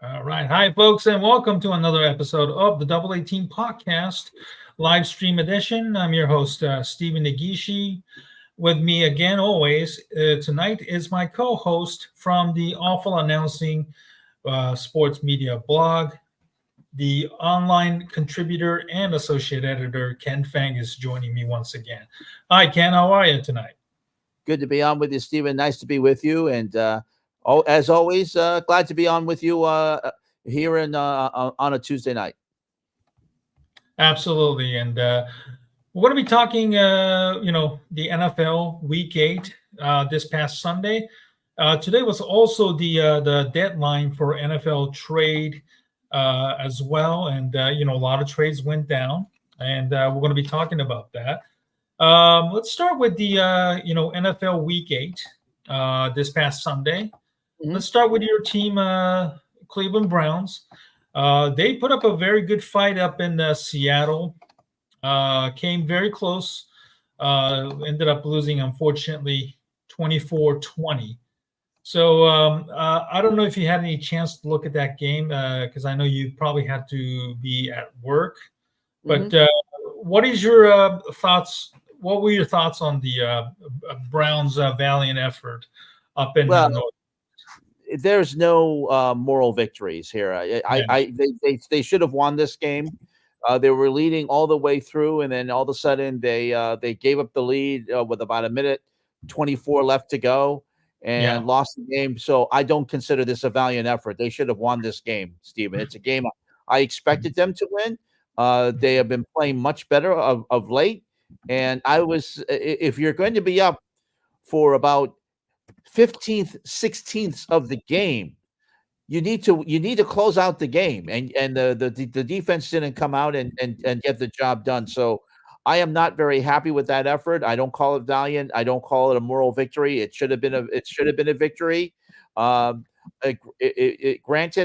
All right. Hi, folks, and welcome to another episode of the Double 18 Podcast, live stream edition. I'm your host, Stephen Nagishi. With me again, always, tonight is my co host from the Awful Announcing Sports Media blog, the online contributor and associate editor, Ken Fang, is joining me once again. Hi, Ken. How are you tonight? Good to be on with you, Stephen. Nice to be with you, and as always, glad to be on with you here on a Tuesday night. Absolutely. And we're going to be talking, the NFL Week 8 this past Sunday. Today was also the deadline for NFL trade as well, and a lot of trades went down, and we're going to be talking about that. Let's start with the NFL Week 8 this past Sunday. Mhm. Let's start with your team, Cleveland Browns. They put up a very good fight up in Seattle. Came very close. Ended up losing, unfortunately, 24-20. So I don't know if you had any chance to look at that game because I know you probably had to be at work. But Mhm. what is your thoughts? What were your thoughts on the Browns' valiant effort up in Well, North? there's no moral victories here. Yeah, They should have won this game. They were leading all the way through, and then all of a sudden they gave up the lead with about a minute 24 left to go yeah. and lost the game. So I don't consider this a valiant effort. They should have won this game, Stephen. It's a game I expected them to win. They have been playing much better of late, and if you're going to be up for about 15th, 16th of the game, you need to close out the game, and the defense didn't come out and get the job done. So I am not very happy with that effort. I don't call it valiant. I don't call it a moral victory. It should have been a victory. Granted,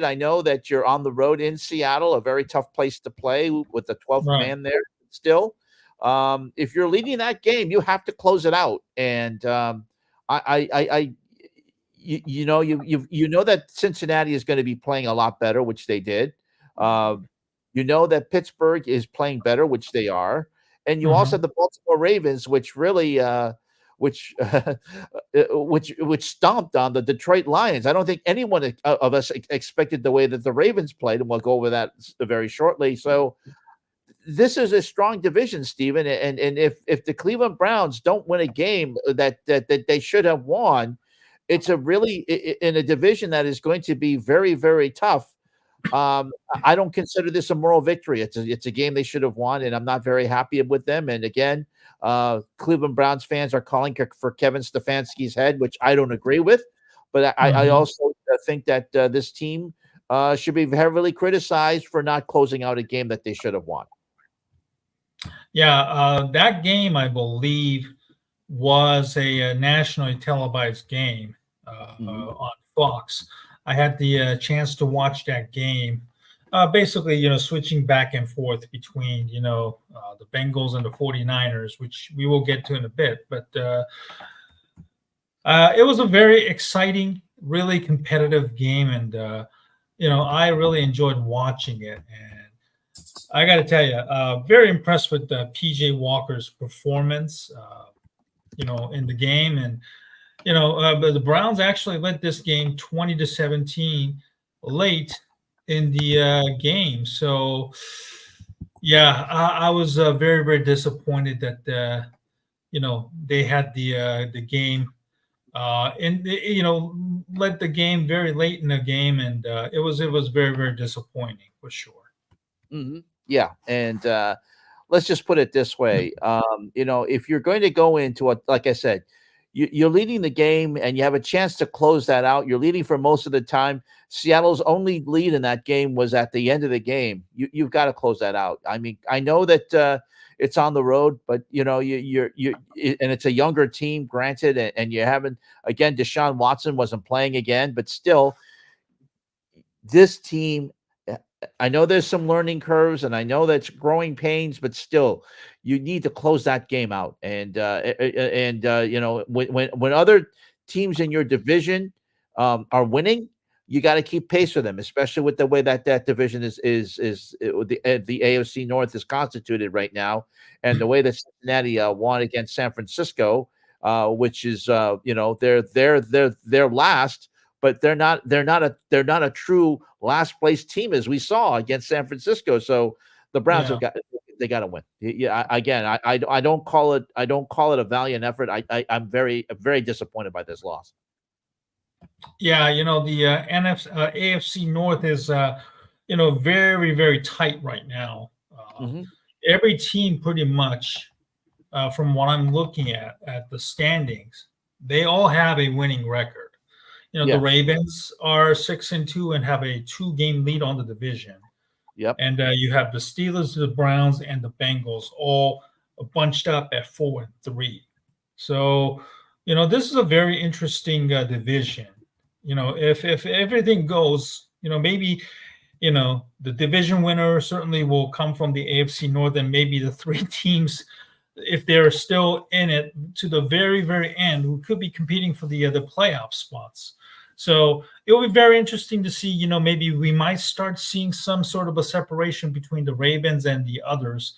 I know that you're on the road in Seattle, a very tough place to play with the 12th Right. man there. Still, if you're leading that game, you have to close it out. And I you know that Cincinnati is going to be playing a lot better, which they did. Uh, you know that Pittsburgh is playing better, which they are, and you also Hmm. have the Baltimore Ravens, which really, which which stomped on the Detroit Lions. I don't think anyone of us expected the way that the Ravens played, and we'll go over that very shortly. So this is a strong division, Stephen, and if the Cleveland Browns don't win a game that they should have won, it's a really in a division that is going to be very, very tough. I don't consider this a moral victory. It's a game they should have won, and I'm not very happy with them. And again, Cleveland Browns fans are calling for Kevin Stefanski's head, which I don't agree with. But I Hmm. also think that this team should be heavily criticized for not closing out a game that they should have won. Yeah, that game, I believe, was a nationally televised game Mhm. on Fox. I had the chance to watch that game. Basically, switching back and forth between, the Bengals and the 49ers, which we will get to in a bit. But it was a very exciting, really competitive game. And, I really enjoyed watching it. And I got to tell you, very impressed with PJ Walker's performance, in the game. And but the Browns actually led this game 20-17 late in the game. So yeah, I was very very disappointed that they had the game and led the game very late in the game, and it was very very disappointing for sure. Yeah, and let's just put it this way: if you're going to go into a, like I said, you're leading the game and you have a chance to close that out. You're leading for most of the time. Seattle's only lead in that game was at the end of the game. You've got to close that out. I mean, I know that it's on the road, but and it's a younger team, granted, and you haven't again. Deshaun Watson wasn't playing again, but still, this team, I know there's some learning curves and I know that's growing pains, but still, you need to close that game out. And when other teams in your division are winning, you got to keep pace with them, especially with the way that division the AFC North is constituted right now, and the way that Cincinnati won against San Francisco, which is they're last, but they're not a true last place team as we saw against San Francisco. So the Browns Yeah. they got to win. Yeah, again, I don't call it a valiant effort. I'm very disappointed by this loss. Yeah, the AFC North is very, very tight right now. Hmm. Every team pretty much, from what I'm looking at the standings, they all have a winning record. The Yeah. Ravens are 6-2 and have a 2-game lead on the division. Yep. And you have the Steelers, the Browns, and the Bengals all bunched up at 4-3. So, this is a very interesting division. If everything goes, maybe, the division winner certainly will come from the AFC North, and maybe the three teams, if they're still in it to the very, very end, who could be competing for the playoff spots. So it will be very interesting to see, maybe we might start seeing some sort of a separation between the Ravens and the others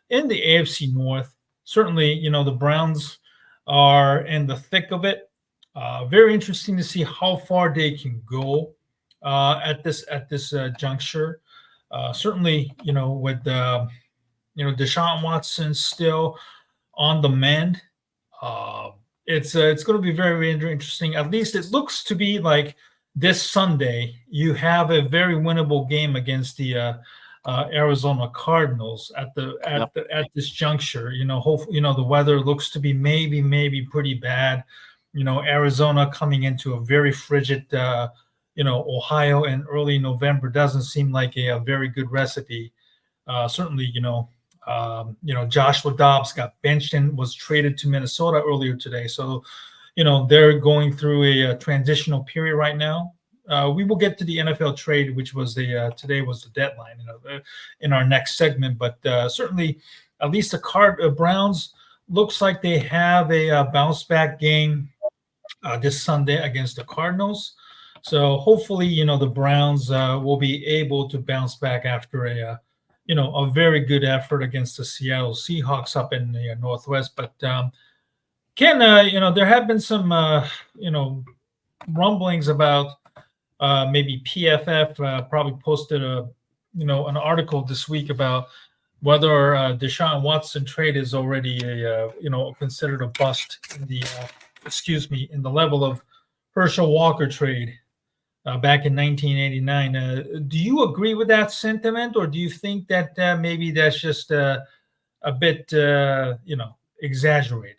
in the AFC North. Certainly, the Browns are in the thick of it. Very interesting to see how far they can go at this juncture. Certainly, with Deshaun Watson still on the mend. It's going to be very, very interesting. At least it looks to be like this Sunday you have a very winnable game against the Arizona Cardinals at this juncture. Hopefully, the weather looks to be maybe pretty bad. Arizona coming into a very frigid, Ohio in early November doesn't seem like a very good recipe. Certainly, Joshua Dobbs got benched and was traded to Minnesota earlier today. So, they're going through a transitional period right now. We will get to the NFL trade, which was today was the deadline, in our next segment. But certainly, at least the Browns looks like they have a bounce back game this Sunday against the Cardinals. So hopefully, the Browns will be able to bounce back after a very good effort against the Seattle Seahawks up in the Northwest. But Ken, there have been some, rumblings about maybe PFF probably posted an article this week about whether Deshaun Watson trade is already considered a bust in the level of Herschel Walker trade back in 1989. Do you agree with that sentiment, or do you think that maybe that's just a bit, exaggerated?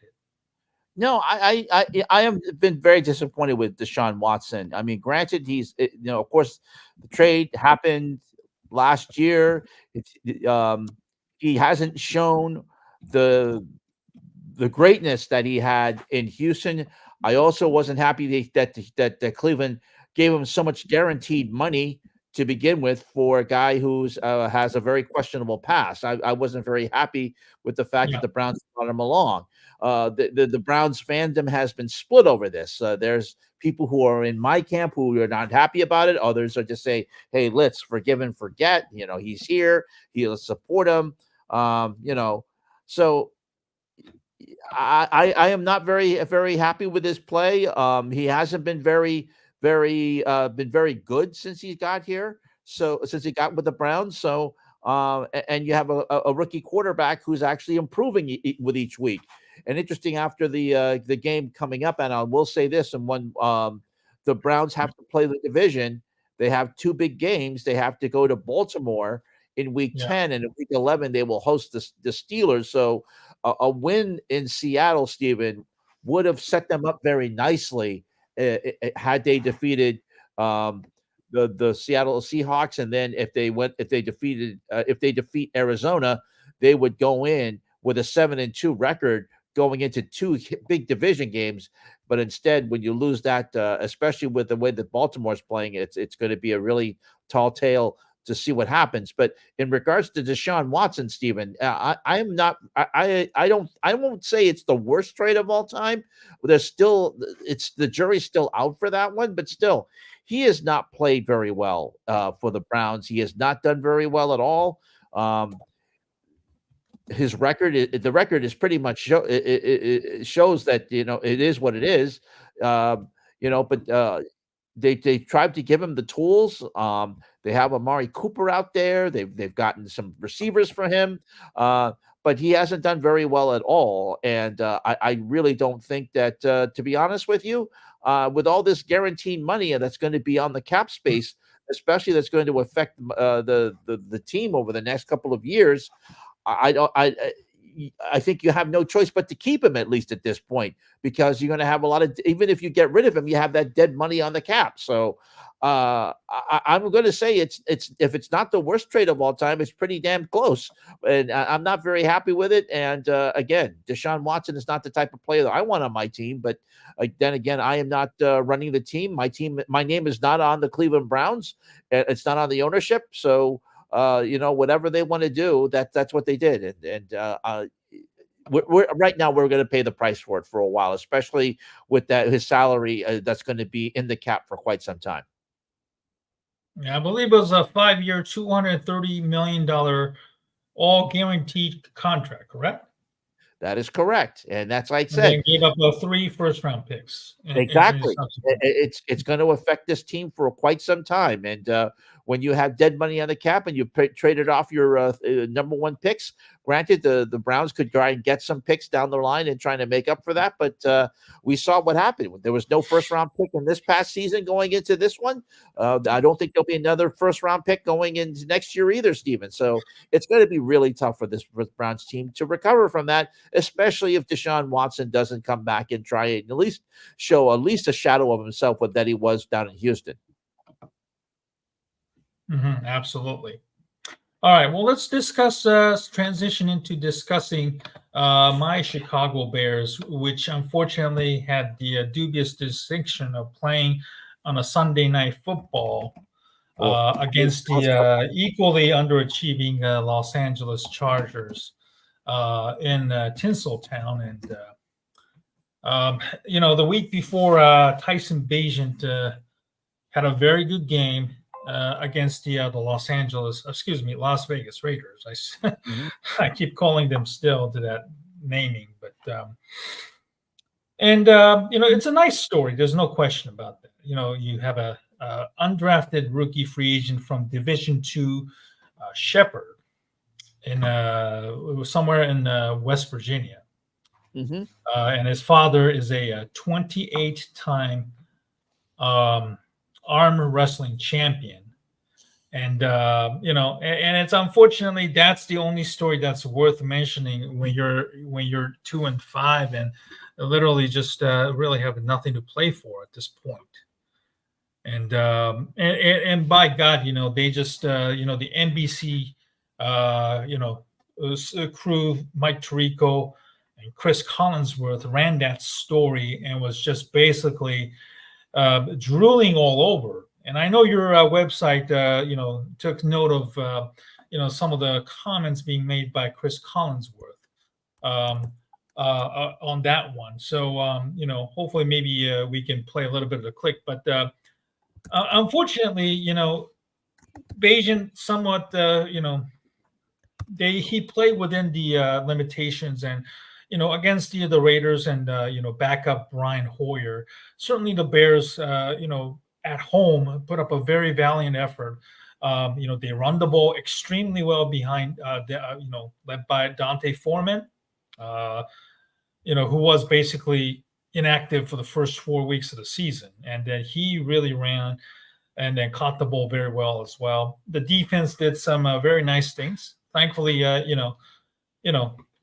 No, I have been very disappointed with Deshaun Watson. I mean, granted, of course, the trade happened last year. He hasn't shown the greatness that he had in Houston. I also wasn't happy that Cleveland gave him so much guaranteed money to begin with for a guy who's has a very questionable past. I wasn't very happy with the fact that the Browns brought him along. The Browns fandom has been split over this. There's people who are in my camp who are not happy about it. Others are just saying, "Hey, let's forgive and forget. He's here. He'll support him." So I am not very happy with his play. He hasn't been very good since he got here. So since he got with the Browns, and you have a rookie quarterback who's actually improving with each week. And interesting, after the game coming up, and I will say this: and when the Browns have to play the division, they have two big games. They have to go to Baltimore in week 10, and in week 11 they will host the Steelers. So a win in Seattle, Stephen, would have set them up very nicely had they defeated the Seattle Seahawks, and then if they defeat Arizona, they would go in with a 7-2 record going into two big division games. But instead, when you lose that, especially with the way that Baltimore's playing, it's going to be a really tall tale to see what happens. But in regards to Deshaun Watson, Stephen, I won't say it's the worst trade of all time. The jury's still out for that one, but still, he has not played very well for the Browns. He has not done very well at all. His record, the record is pretty much it shows that it is what it is. But they tried to give him the tools. They have Amari Cooper out there. They've gotten some receivers for him, but he hasn't done very well at all. And I really don't think that, to be honest with you, with all this guaranteed money that's going to be on the cap space, especially that's going to affect the team over the next couple of years. I think you have no choice but to keep him, at least at this point, because you're going to have a lot of, even if you get rid of him, you have that dead money on the cap. So I'm going to say it's if it's not the worst trade of all time, it's pretty damn close. And I'm not very happy with it. And again, Deshaun Watson is not the type of player that I want on my team. But then again, I am not running the team. My name is not on the Cleveland Browns. It's not on the ownership. So whatever they want to do, that's what they did. And we're right now we're going to pay the price for it for a while, especially with his salary that's going to be in the cap for quite some time. Yeah, I believe it was a 5-year, $230 million all guaranteed contract, correct? That is correct, and that's like I said. They gave up 3 first-round picks. Exactly, it's going to affect this team for quite some time. And when you have dead money on the cap and you traded off your number 1 picks, granted the Browns could try and get some picks down the line and trying to make up for that, but we saw what happened. There was no first-round pick in this past season going into this one. I don't think there'll be another first-round pick going into next year either, Steven. So it's going to be really tough for this Browns team to recover from that, especially if Deshaun Watson doesn't come back and try and at least show a shadow of himself that he was down in Houston. Absolutely. All right. Well, let's transition into discussing my Chicago Bears, which unfortunately had the dubious distinction of playing on a Sunday Night Football against the equally underachieving Los Angeles Chargers in Tinseltown. And the week before, Tyson Bagent had a very good game against the Las Vegas Raiders. I keep calling them still to that naming, but it's a nice story. There's no question about that. You have a undrafted rookie free agent from Division II, Shepherd, it was somewhere in West Virginia. And his father is a 28-time arm wrestling champion. And and it's unfortunately that's the only story that's worth mentioning when you're 2-5 and literally just really have nothing to play for at this point. And by God, they just the NBC crew, Mike Tirico and Chris Collinsworth ran that story and was just basically drooling all over. And I know your website, took note of, some of the comments being made by Chris Collinsworth on that one. So, hopefully maybe we can play a little bit of the clip. But unfortunately, Bagent somewhat, he played within the limitations and, against the Raiders and, backup Brian Hoyer. Certainly the Bears, at home put up a very valiant effort. They run the ball extremely well behind, led by Dante Foreman, who was basically inactive for the first 4 weeks of the season. And then he really ran and then caught the ball very well as well. The defense did some very nice things. Thankfully,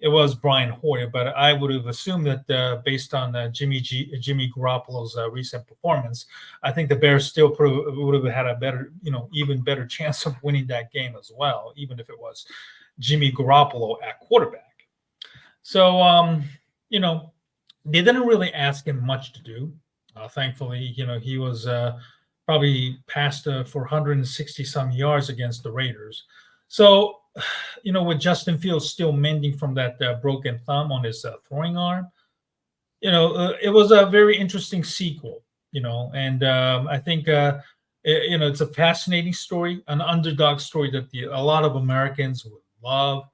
it was Brian Hoyer, but I would have assumed that based on Jimmy Garoppolo's recent performance, I think the Bears still would have had a better, even better chance of winning that game as well, even if it was Jimmy Garoppolo at quarterback. So, they didn't really ask him much to do. Thankfully, he was probably passed for 160 some yards against the Raiders. So, with Justin Fields still mending from that broken thumb on his throwing arm, it was a very interesting sequel, and I think It's a fascinating story, an underdog story that a lot of Americans would love.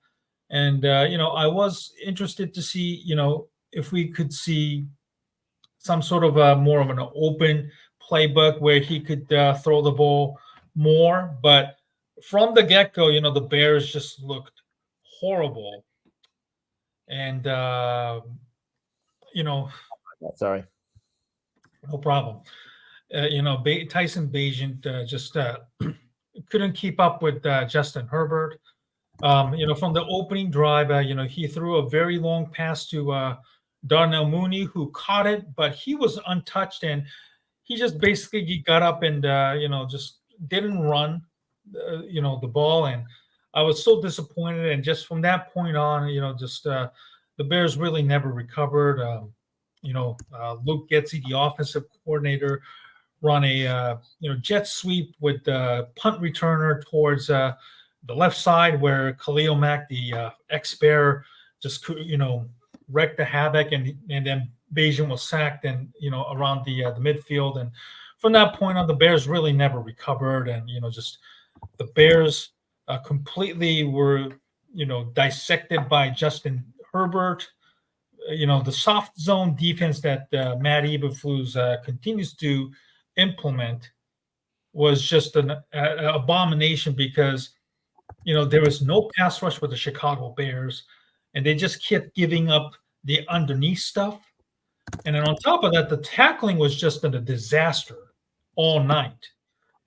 And I was interested to see, if we could see some sort of a more of an open playbook where he could throw the ball more. But from the get go, the Bears just looked horrible. And, Sorry. no problem. Tyson Bagent just couldn't keep up with Justin Herbert. From the opening drive, he threw a very long pass to Darnell Mooney, who caught it, but he was untouched, and he just basically got up and just didn't run, the ball, and I was so disappointed. And just from that point on, the Bears really never recovered. Luke Getsy, the offensive coordinator, run a jet sweep with the punt returner towards the left side where Khalil Mack, the ex-Bear, just wrecked the havoc, and then Bagent was sacked and around the midfield. And from that point on, the Bears really never recovered, and just the Bears completely were dissected by Justin Herbert. The soft zone defense that Matt Eberflus continues to implement was just an abomination, because there was no pass rush with the Chicago Bears, and they just kept giving up the underneath stuff. And then on top of that, the tackling was just a disaster all night.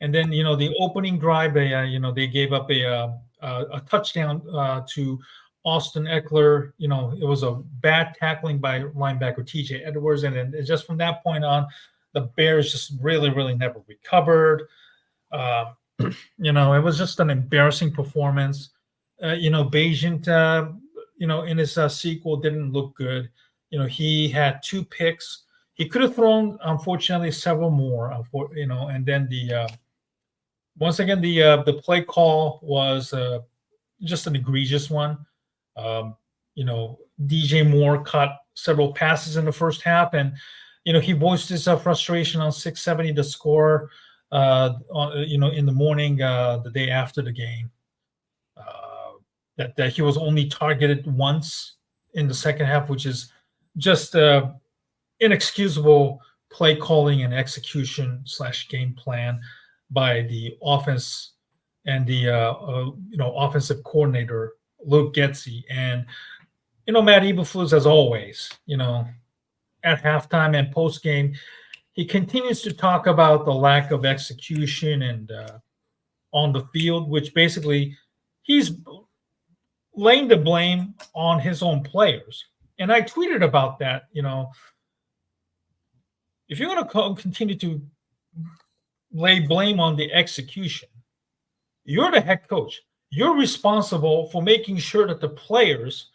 And then the opening drive, they gave up a touchdown to Austin Eckler. It was a bad tackling by linebacker TJ Edwards, and then just from that point on, the Bears just really, really never recovered. It was just an embarrassing performance. Bagent, in his sequel didn't look good. He had 2 picks. He could have thrown, unfortunately, several more. And then once again, the play call was just an egregious one. DJ Moore caught several passes in the first half, and he voiced his frustration on 670 to score. In the morning, the day after the game, that he was only targeted once in the second half, which is just inexcusable play calling and execution / game plan by the offense and the offensive coordinator Luke Getsy. And Matt Eberflus, as always, at halftime and post game, he continues to talk about the lack of execution and on the field, which basically he's laying the blame on his own players. And I tweeted about that. If you're going to continue to lay blame on the execution, you're the head coach. You're responsible for making sure that the players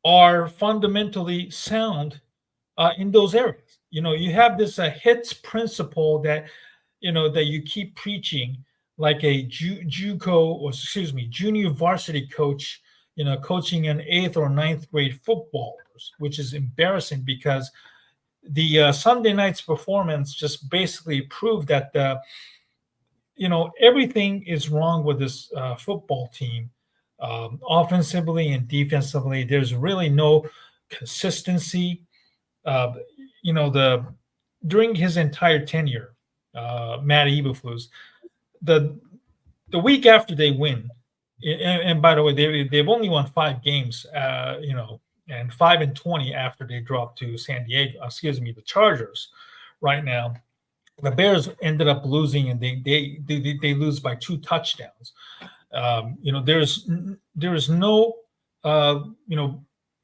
are fundamentally sound in those areas. You have this hits principle that you keep preaching, like a junior varsity coach, coaching an 8th or 9th grade footballers, which is embarrassing, because the Sunday night's performance just basically proved that everything is wrong with this football team, offensively and defensively. There's really no consistency. During his entire tenure, Matt Eberflus, the week after they win, and by the way, they've only won 5 games, and 5-20 after they dropped to the Chargers. Right now, the Bears ended up losing, and they lose by 2 touchdowns. There is no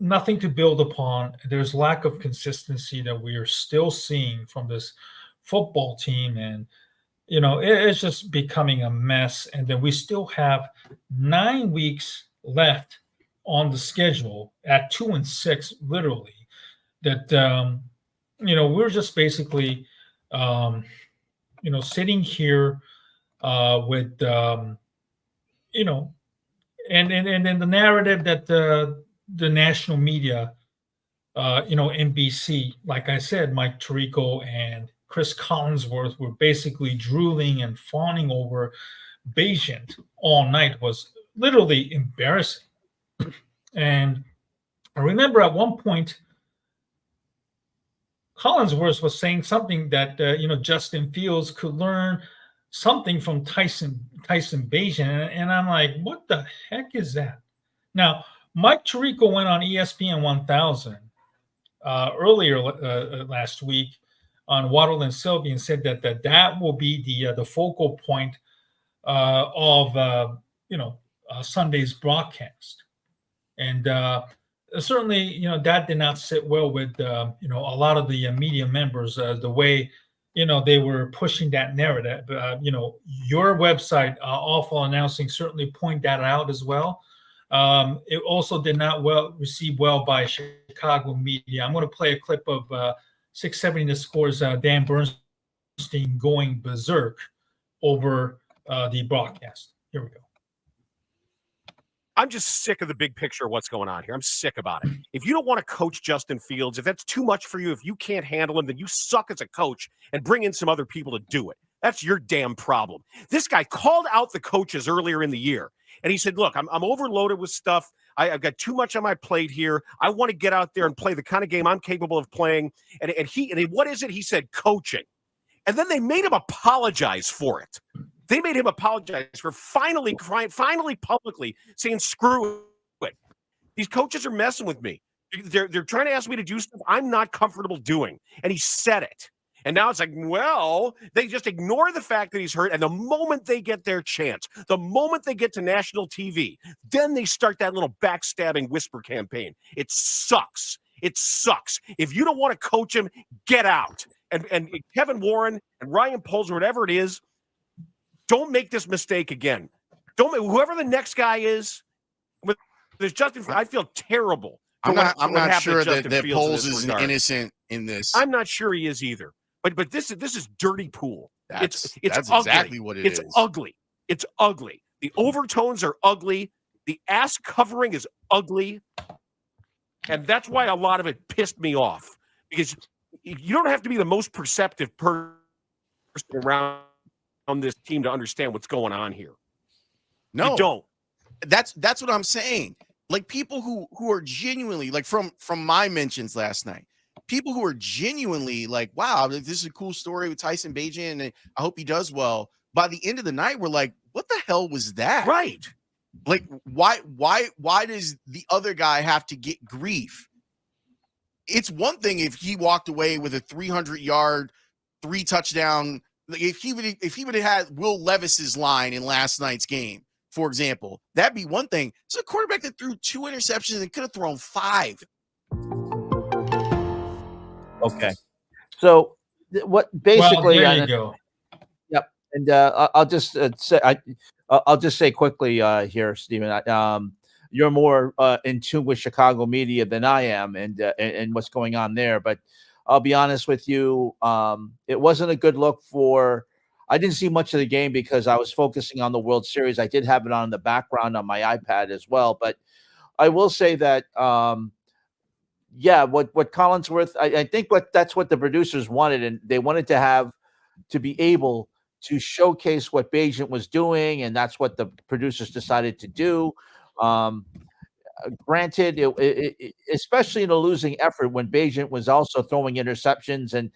nothing to build upon. There's lack of consistency that we are still seeing from this football team, and it's just becoming a mess. And then we still have 9 weeks left on the schedule at 2-6, literally. That we're just basically sitting here with and then the narrative that the national media, NBC, like I said, Mike Tirico and Chris Collinsworth were basically drooling and fawning over Bagent all night was literally embarrassing. And I remember at one point, Collinsworth was saying something that Justin Fields could learn something from Tyson Bagent, and I'm like, what the heck is that? Now, Mike Tirico went on ESPN 1000 earlier last week on Waddle and Sylvie and said that will be the focal point of Sunday's broadcast, and certainly that did not sit well with a lot of the media members, the way they were pushing that narrative. Your website, Awful Announcing, certainly point that out as well. It also did not receive well by Chicago media. I'm going to play a clip of 670 The Score's Dan Bernstein going berserk over the broadcast. Here we go. I'm just sick of the big picture of what's going on here. I'm sick about it. If you don't want to coach Justin Fields, if that's too much for you, if you can't handle him, then you suck as a coach and bring in some other people to do it. That's your damn problem. This guy called out the coaches earlier in the year, and he said, look, I'm overloaded with stuff. I've got too much on my plate here. I want to get out there and play the kind of game I'm capable of playing. And what is it? He said coaching. And then they made him apologize for it. They made him apologize for finally publicly saying, screw it. These coaches are messing with me. They're trying to ask me to do stuff I'm not comfortable doing. And he said it. And now it's like, well, they just ignore the fact that he's hurt. And the moment they get their chance, the moment they get to national TV, then they start that little backstabbing whisper campaign. It sucks. It sucks. If you don't want to coach him, get out. And Kevin Warren and Ryan Poles, or whatever it is, don't make this mistake again. Whoever the next guy is, there's Justin. I feel terrible. I'm not sure that Poles is innocent in this. I'm not sure he is either. But this is dirty pool. That's ugly. exactly what it is. It's ugly. It's ugly. The overtones are ugly. The ass covering is ugly. And that's why a lot of it pissed me off. Because you don't have to be the most perceptive person around on this team to understand what's going on here. No, you don't. That's what I'm saying. Like, people who are genuinely, like, from my mentions last night, people who are genuinely like, wow, this is a cool story with Tyson Bagent, and I hope he does well. By the end of the night, we're like, what the hell was that? Right. Like, why does the other guy have to get grief? It's one thing if he walked away with a 300-yard, 3-touchdown. Like, if he would have had Will Levis's line in last night's game, for example, that'd be one thing. It's a quarterback that threw 2 interceptions and could have thrown 5. Okay. So what basically, well, there you go. Yep. And I'll just say quickly here, Stephen, you're more in tune with Chicago media than I am, and what's going on there. But I'll be honest with you, it wasn't a good look for. I didn't see much of the game because I was focusing on the World Series. I did have it on in the background on my iPad as well. But I will say that, what Collinsworth, I think that's what the producers wanted, and they wanted to be able to showcase what Bagent was doing, and that's what the producers decided to do. Granted, especially in a losing effort when Bagent was also throwing interceptions and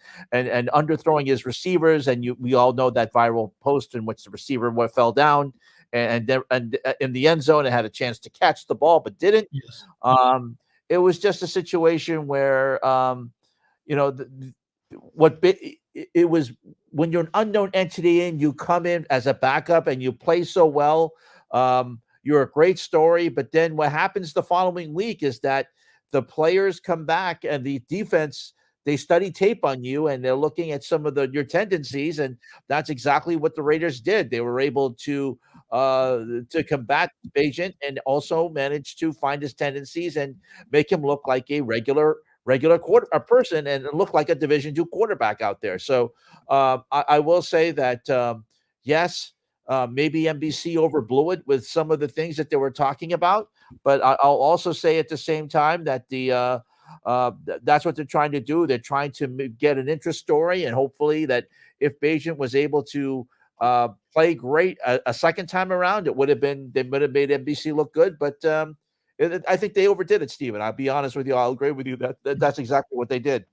underthrowing his receivers, and we all know that viral post in which the receiver fell down and in the end zone and had a chance to catch the ball but didn't. Yes. It was just a situation where it was when you're an unknown entity and you come in as a backup and you play so well. You're a great story, but then what happens the following week is that the players come back and the defense, they study tape on you and they're looking at some of your tendencies, and that's exactly what the Raiders did. They were able to combat Bagent and also manage to find his tendencies and make him look like a regular person and look like a Division II quarterback out there. So I will say that yes. Maybe NBC overblew it with some of the things that they were talking about, but I'll also say at the same time that That's what they're trying to do. They're trying to get an interest story, and hopefully that if Beijing was able to play great a second time around, they would have made NBC look good. But I think they overdid it, Stephen. I'll be honest with you. I'll agree with you that's exactly what they did.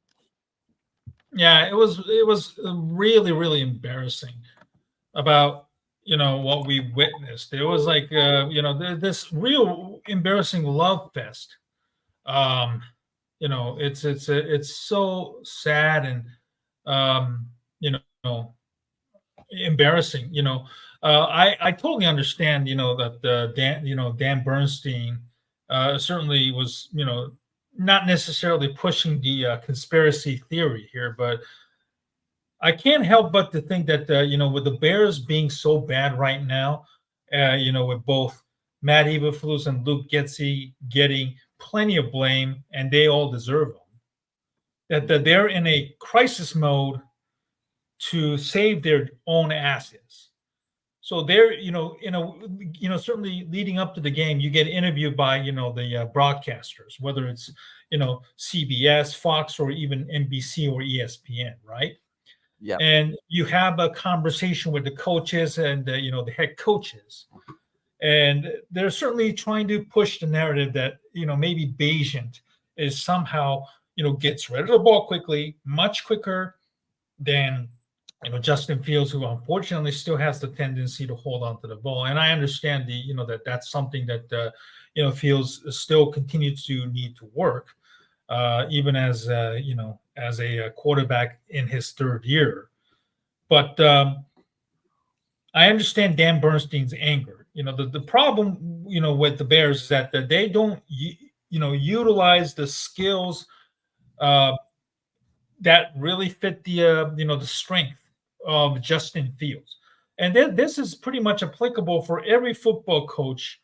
Yeah, it was really, really embarrassing about what we witnessed. It was like this real embarrassing love fest. It's so sad and embarrassing. I totally understand. That Dan Bernstein certainly was not necessarily pushing the conspiracy theory here, but I can't help but to think that with the Bears being so bad right now, with both Matt Eberflus and Luke Getsy getting plenty of blame, and they all deserve them, that they're in a crisis mode to save their own asses. So they're certainly leading up to the game, you get interviewed by the broadcasters, whether it's CBS, Fox, or even NBC or ESPN, right? Yeah. And you have a conversation with the coaches and the head coaches, and they're certainly trying to push the narrative that maybe Beijing is somehow gets rid of the ball quickly, much quicker than Justin Fields, who unfortunately still has the tendency to hold on to the ball. And I understand that's something that Fields still continues to need to work, even as as a quarterback in his third year. But I understand Dan Bernstein's anger. The problem with the Bears is that they don't utilize the skills that really fit the strength of Justin Fields. And then this is pretty much applicable for every football coach,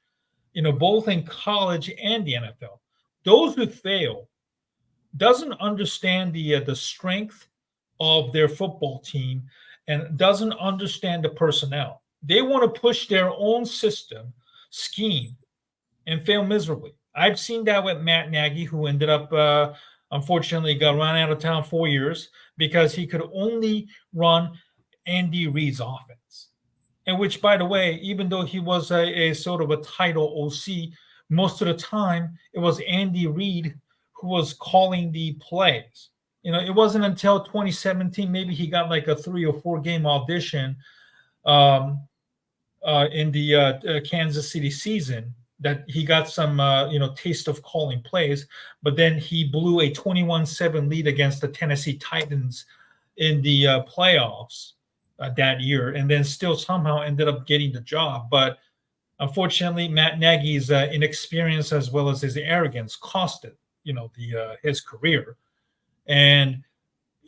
both in college and the NFL. Those who fail doesn't understand the strength of their football team and doesn't understand the personnel. They want to push their own system, scheme, and fail miserably. I've seen that with Matt Nagy, who ended up, unfortunately, got run out of town 4 years because he could only run Andy Reid's offense. And which, by the way, even though he was a sort of a title OC, most of the time it was Andy Reid who was calling the plays. It wasn't until 2017, maybe he got like a 3 or 4 game audition in the Kansas City season that he got some, taste of calling plays. But then he blew a 21-7 lead against the Tennessee Titans in the playoffs that year, and then still somehow ended up getting the job. But unfortunately, Matt Nagy's inexperience as well as his arrogance costed his career. And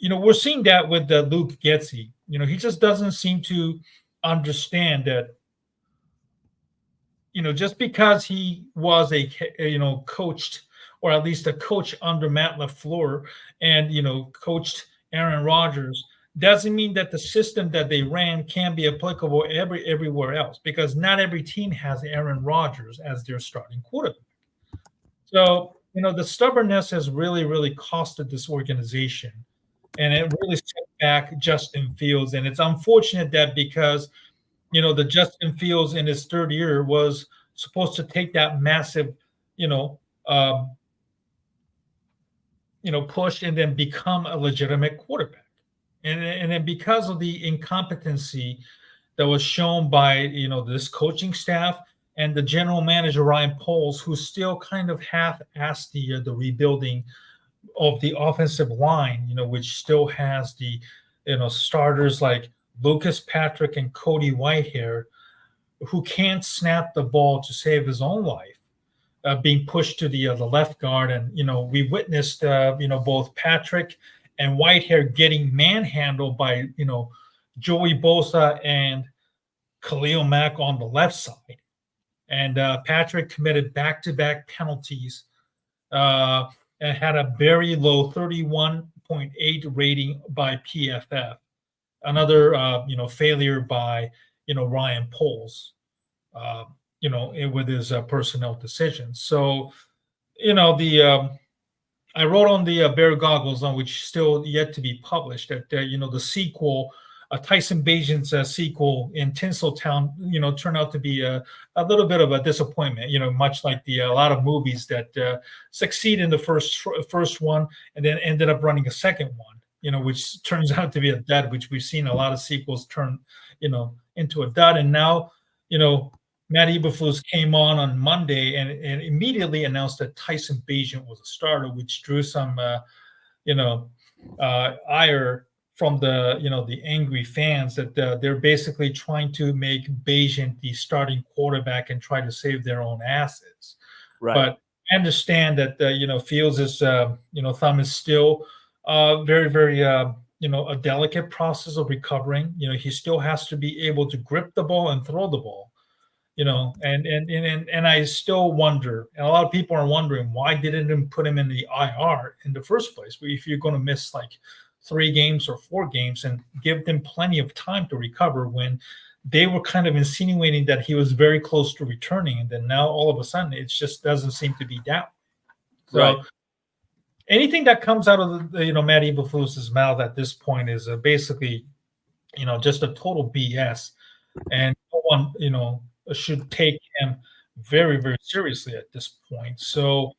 we're seeing that with Luke Getsy. He just doesn't seem to understand that just because he was coached, or at least a coach under Matt LaFleur, and coached Aaron Rodgers, doesn't mean that the system that they ran can be applicable everywhere else, because not every team has Aaron Rodgers as their starting quarterback. So, the stubbornness has really, really costed this organization, and it really set back Justin Fields. And it's unfortunate that because, the Justin Fields in his third year was supposed to take that massive, push and then become a legitimate quarterback. And then because of the incompetency that was shown by, this coaching staff and the general manager, Ryan Poles, who still kind of half-assed the rebuilding of the offensive line, which still has the, starters like Lucas Patrick and Cody Whitehair, who can't snap the ball to save his own life, being pushed to the left guard. And, we witnessed, both Patrick and Whitehair getting manhandled by, Joey Bosa and Khalil Mack on the left side. And Patrick committed back-to-back penalties and had a very low 31.8 rating by PFF. Another, failure by, Ryan Poles, with his personnel decisions. So, I wrote on the Bear Goggles, on which still yet to be published, that the sequel, Tyson Bajan's sequel in Tinseltown, turned out to be a little bit of a disappointment. Much like a lot of movies that succeed in the first one and then ended up running a second one. Which turns out to be a dud. Which we've seen a lot of sequels turn, into a dud, and now, Matt Eberflus came on Monday and immediately announced that Tyson Bagent was a starter, which drew some, ire from the angry fans that they're basically trying to make Bagent the starting quarterback and try to save their own asses. Right. But I understand that Fields is thumb is still very very a delicate process of recovering. He still has to be able to grip the ball and throw the ball. And I still wonder, and a lot of people are wondering, why didn't they put him in the IR in the first place? If you're going to miss like 3 games or 4 games, and give them plenty of time to recover, when they were kind of insinuating that he was very close to returning, and then now all of a sudden it just doesn't seem to be that. So Right. anything that comes out of Matt Eberflus's mouth at this point is basically just a total BS, and no one should take him very, very seriously at this point. So,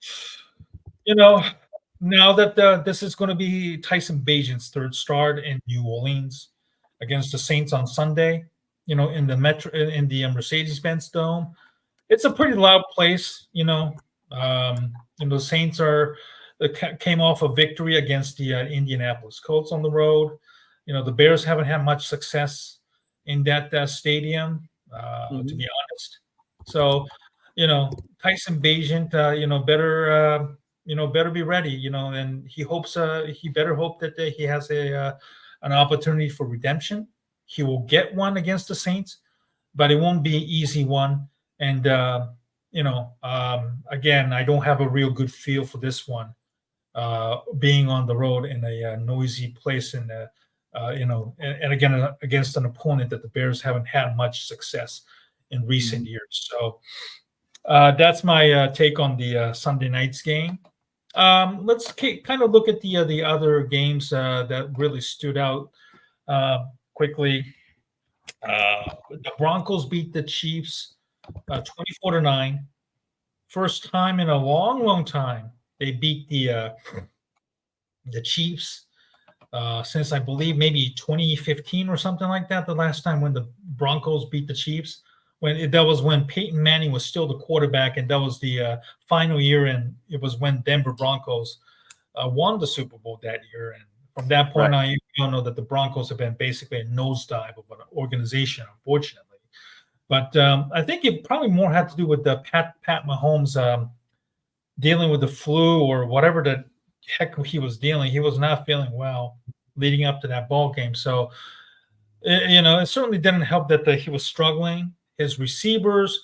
now that this is going to be Tyson Bagent's third start in New Orleans against the Saints on Sunday, in the Mercedes-Benz Dome, it's a pretty loud place. The Saints came off a victory against the Indianapolis Colts on the road. The Bears haven't had much success in that stadium. To be honest. So, Tyson Bagent, better be ready, and he better hope that he has an opportunity for redemption. He will get one against the Saints, but it won't be an easy one. And, again, I don't have a real good feel for this one, being on the road in a noisy place and again against an opponent that the Bears haven't had much success in recent years. So that's my take on the Sunday night's game. Let's kind of look at the other games that really stood out quickly. The Broncos beat the Chiefs 24-9. First time in a long, long time they beat the Chiefs. Since I believe maybe 2015 or something like that, the last time when the Broncos beat the Chiefs, that was when Peyton Manning was still the quarterback, and that was the final year, and it was when Denver Broncos won the Super Bowl that year. And from that point on, you don't know that the Broncos have been basically a nosedive of an organization, unfortunately. But I think it probably more had to do with the Pat Mahomes dealing with the flu or whatever the heck he was dealing. He was not feeling well leading up to that ball game. So, it certainly didn't help that he was struggling. His receivers,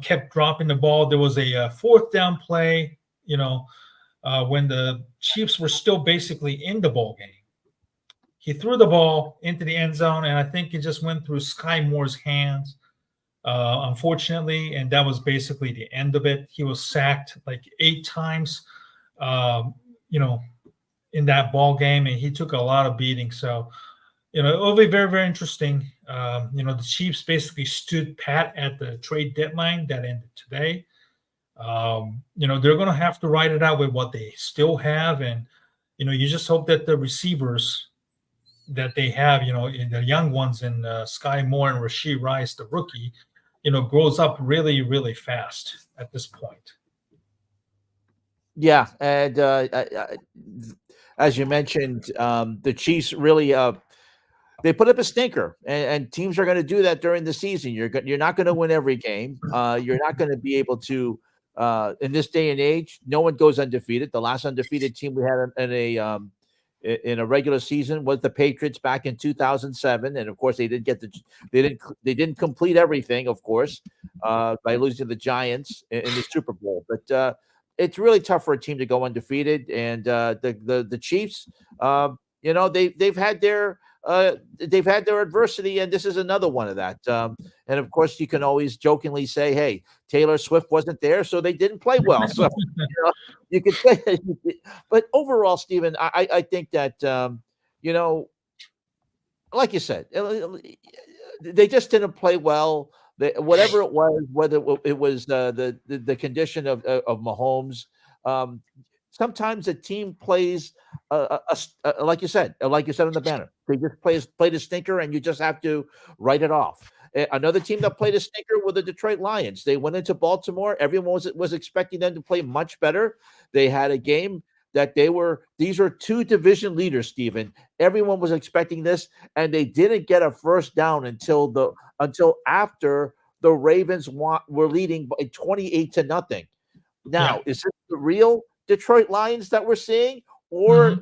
kept dropping the ball. There was a fourth down play, when the Chiefs were still basically in the ball game. He threw the ball into the end zone, and I think it just went through Sky Moore's hands, unfortunately, and that was basically the end of it. He was sacked like 8 times, in that ball game, and he took a lot of beating. So, it'll be very, very interesting. The Chiefs basically stood pat at the trade deadline that ended today. They're going to have to ride it out with what they still have, and you just hope that the receivers that they have, the young ones in Sky Moore and Rashee Rice, the rookie, grows up really, really fast at this point. Yeah, and as you mentioned, the Chiefs really they put up a stinker, and teams are going to do that during the season. You're not going to win every game. You're not going to be able to in this day and age. No one goes undefeated. The last undefeated team we had in a regular season was the Patriots back in 2007, and of course they didn't complete everything, of course, by losing to the Giants in the Super Bowl. But it's really tough for a team to go undefeated, and the Chiefs, they've had their they've had their adversity, and this is another one of that. And of course, you can always jokingly say, "Hey, Taylor Swift wasn't there, so they didn't play well." So you could say, but overall, Stephen, I think that like you said, they just didn't play well. Whatever it was, whether it was the condition of Mahomes. Sometimes a team plays like you said on the banner. They just played a stinker, and you just have to write it off. Another team that played a stinker were the Detroit Lions. They went into Baltimore. Everyone was expecting them to play much better. They had a game that these are two division leaders, Stephen. Everyone was expecting this, and they didn't get a first down until after the Ravens were leading by 28-0. Now, is this the real Detroit Lions that we're seeing, or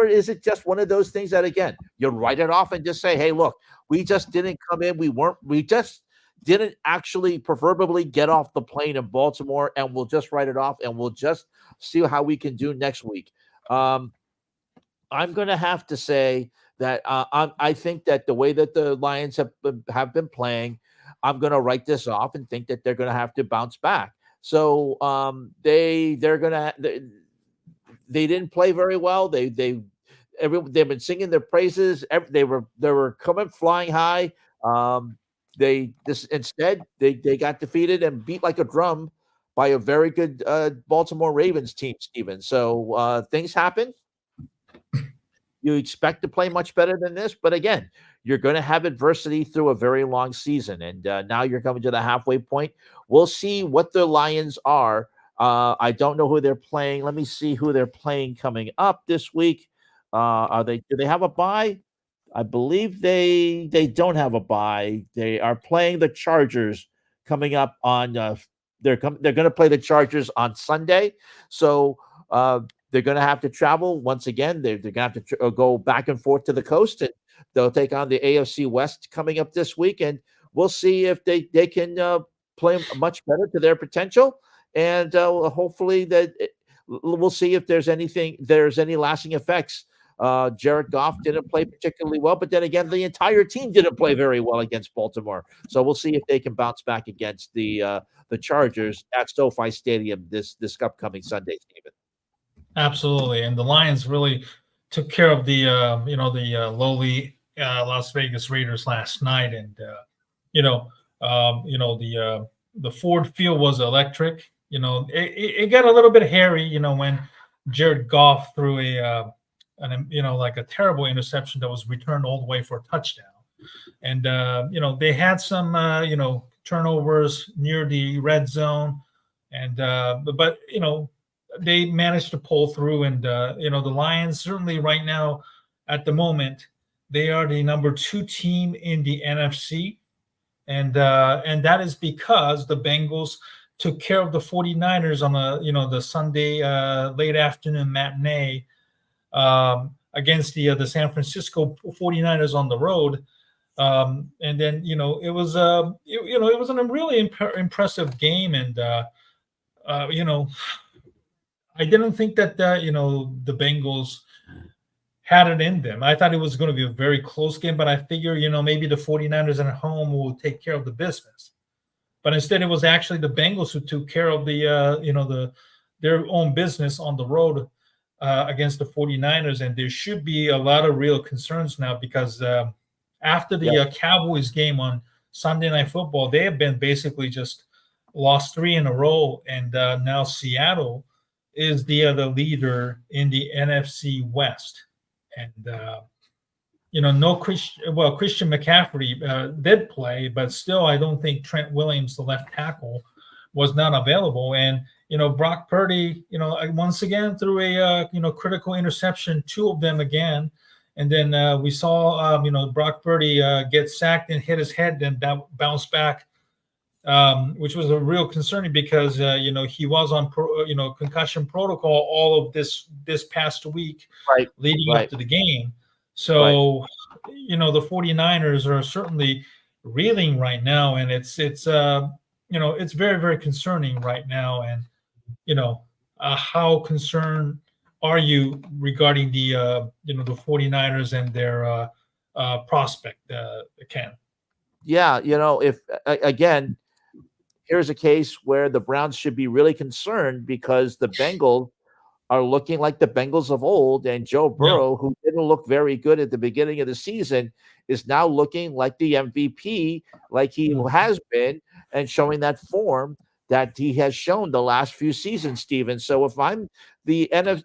is it just one of those things that, again, you write it off and just say, "Hey, look, we just didn't come in. We just didn't actually proverbially get off the plane in Baltimore, and we'll just write it off, and we'll just see how we can do next week." I'm going to have to say that I think that the way that the Lions have been playing, I'm going to write this off and think that they're going to have to bounce back. So they didn't play very well. They've been singing their praises. They were coming flying high. Instead they got defeated and beat like a drum by a very good Baltimore Ravens team, Stephen. So things happen. You expect to play much better than this, but again, you're going to have adversity through a very long season, and now you're coming to the halfway point. We'll see what the Lions are. I don't know who they're playing. Let me see who they're playing coming up this week. Do they have a bye? I believe they don't have a bye. They are playing the Chargers coming up on. They're going to play the Chargers on Sunday, so they're going to have to travel once again. They're going to have to go back and forth to the coast, and they'll take on the AFC West coming up this week, and we'll see if they can play much better to their potential, and hopefully we'll see if there's any lasting effects. Jared Goff didn't play particularly well, but then again, the entire team didn't play very well against Baltimore. So we'll see if they can bounce back against the Chargers at SoFi Stadium this upcoming Sunday, Stephen. Absolutely, and the Lions really took care of the lowly Las Vegas Raiders last night, and the Ford Field was electric. It got a little bit hairy, when Jared Goff threw a terrible interception that was returned all the way for a touchdown, and they had some turnovers near the red zone, and but they managed to pull through, and the Lions certainly right now at the moment they are the number 2 team in the NFC, and that is because the Bengals took care of the 49ers on the Sunday late afternoon matinee against the San Francisco 49ers on the road, and then it was a really impressive game, and I didn't think that the Bengals had it in them. I thought it was going to be a very close game, but I figure maybe the 49ers at home will take care of the business. But instead, it was actually the Bengals who took care of their own business on the road against the 49ers, and there should be a lot of real concerns now because after the Cowboys game on Sunday Night Football, they have been basically just lost 3 in a row, and now Seattle is the leader in the NFC West, and Christian McCaffrey did play, but still I don't think Trent Williams, the left tackle, was not available, and Brock Purdy, once again threw a critical interception, 2 of them again, and then we saw Brock Purdy get sacked and hit his head and bounce back. Which was a real concerning because he was on concussion protocol all of this past week, leading up to the game. So the 49ers are certainly reeling right now, and it's very, very concerning right now. And how concerned are you regarding the 49ers and prospect, Ken. Yeah, if again, here's a case where the Browns should be really concerned because the Bengals are looking like the Bengals of old, and Joe Yeah. Burrow, who didn't look very good at the beginning of the season, is now looking like the MVP, like he Mhm. has been, and showing that form that he has shown the last few seasons, Steven. So if I'm if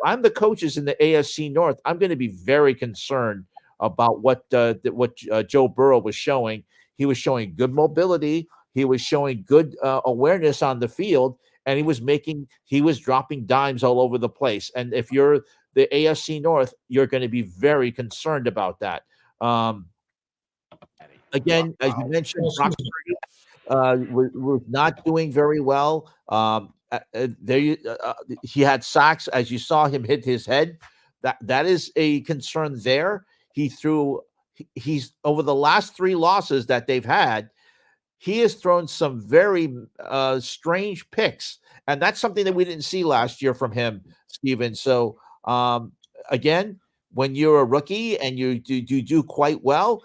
I'm the coaches in the AFC North, I'm going to be very concerned about what Joe Burrow was showing. He was showing good mobility. He was showing good awareness on the field, and he was dropping dimes all over the place. And if you're the AFC North, you're going to be very concerned about that. Again, as you mentioned, Brock Purdy was not doing very well. He had sacks, as you saw him hit his head. That is a concern there. He's over the last 3 losses that they've had, he has thrown some very strange picks, and that's something that we didn't see last year from him, Steven. So again, when you're a rookie and you do quite well,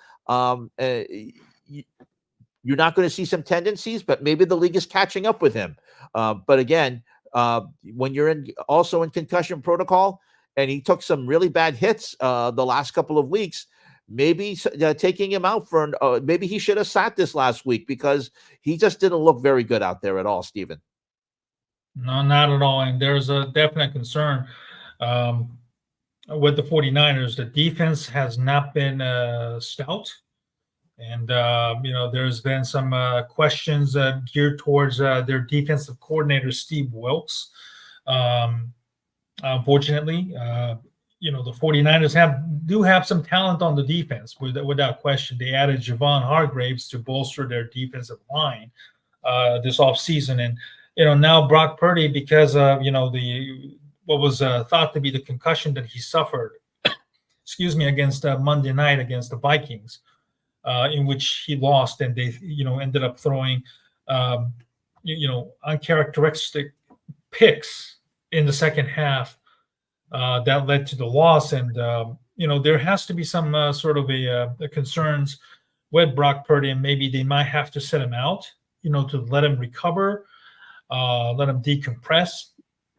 you're not going to see some tendencies, but maybe the league is catching up with him. But again, when you're also in concussion protocol, and he took some really bad hits the last couple of weeks, maybe taking him out for maybe he should have sat this last week because he just didn't look very good out there at all, Steven. No, not at all. And there's a definite concern with the 49ers. The defense has not been stout. And, there's been some questions geared towards their defensive coordinator, Steve Wilkes. Unfortunately, the 49ers do have some talent on the defense, without question. They added Javon Hargraves to bolster their defensive line this offseason. And, now Brock Purdy, because of, what was thought to be the concussion that he suffered, against Monday night against the Vikings, in which he lost, and they, ended up throwing, uncharacteristic picks in the second half that led to the loss. And there has to be some sort of a concerns with Brock Purdy, and maybe they might have to set him out, to let him recover, let him decompress.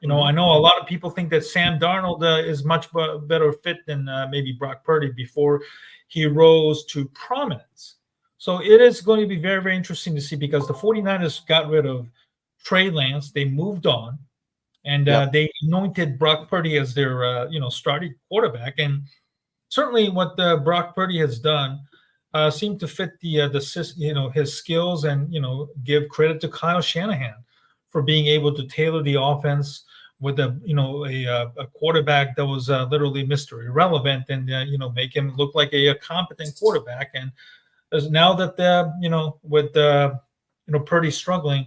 I know a lot of people think that Sam Darnold is much better fit than maybe Brock Purdy before he rose to prominence. So it is going to be very, very interesting to see, because the 49ers got rid of Trey Lance. They moved on, and they anointed Brock Purdy as their, starting quarterback. And certainly what Brock Purdy has done seemed to fit his skills, and, give credit to Kyle Shanahan for being able to tailor the offense with a quarterback that was literally Mr. Irrelevant, and make him look like a competent quarterback. And now that with Purdy struggling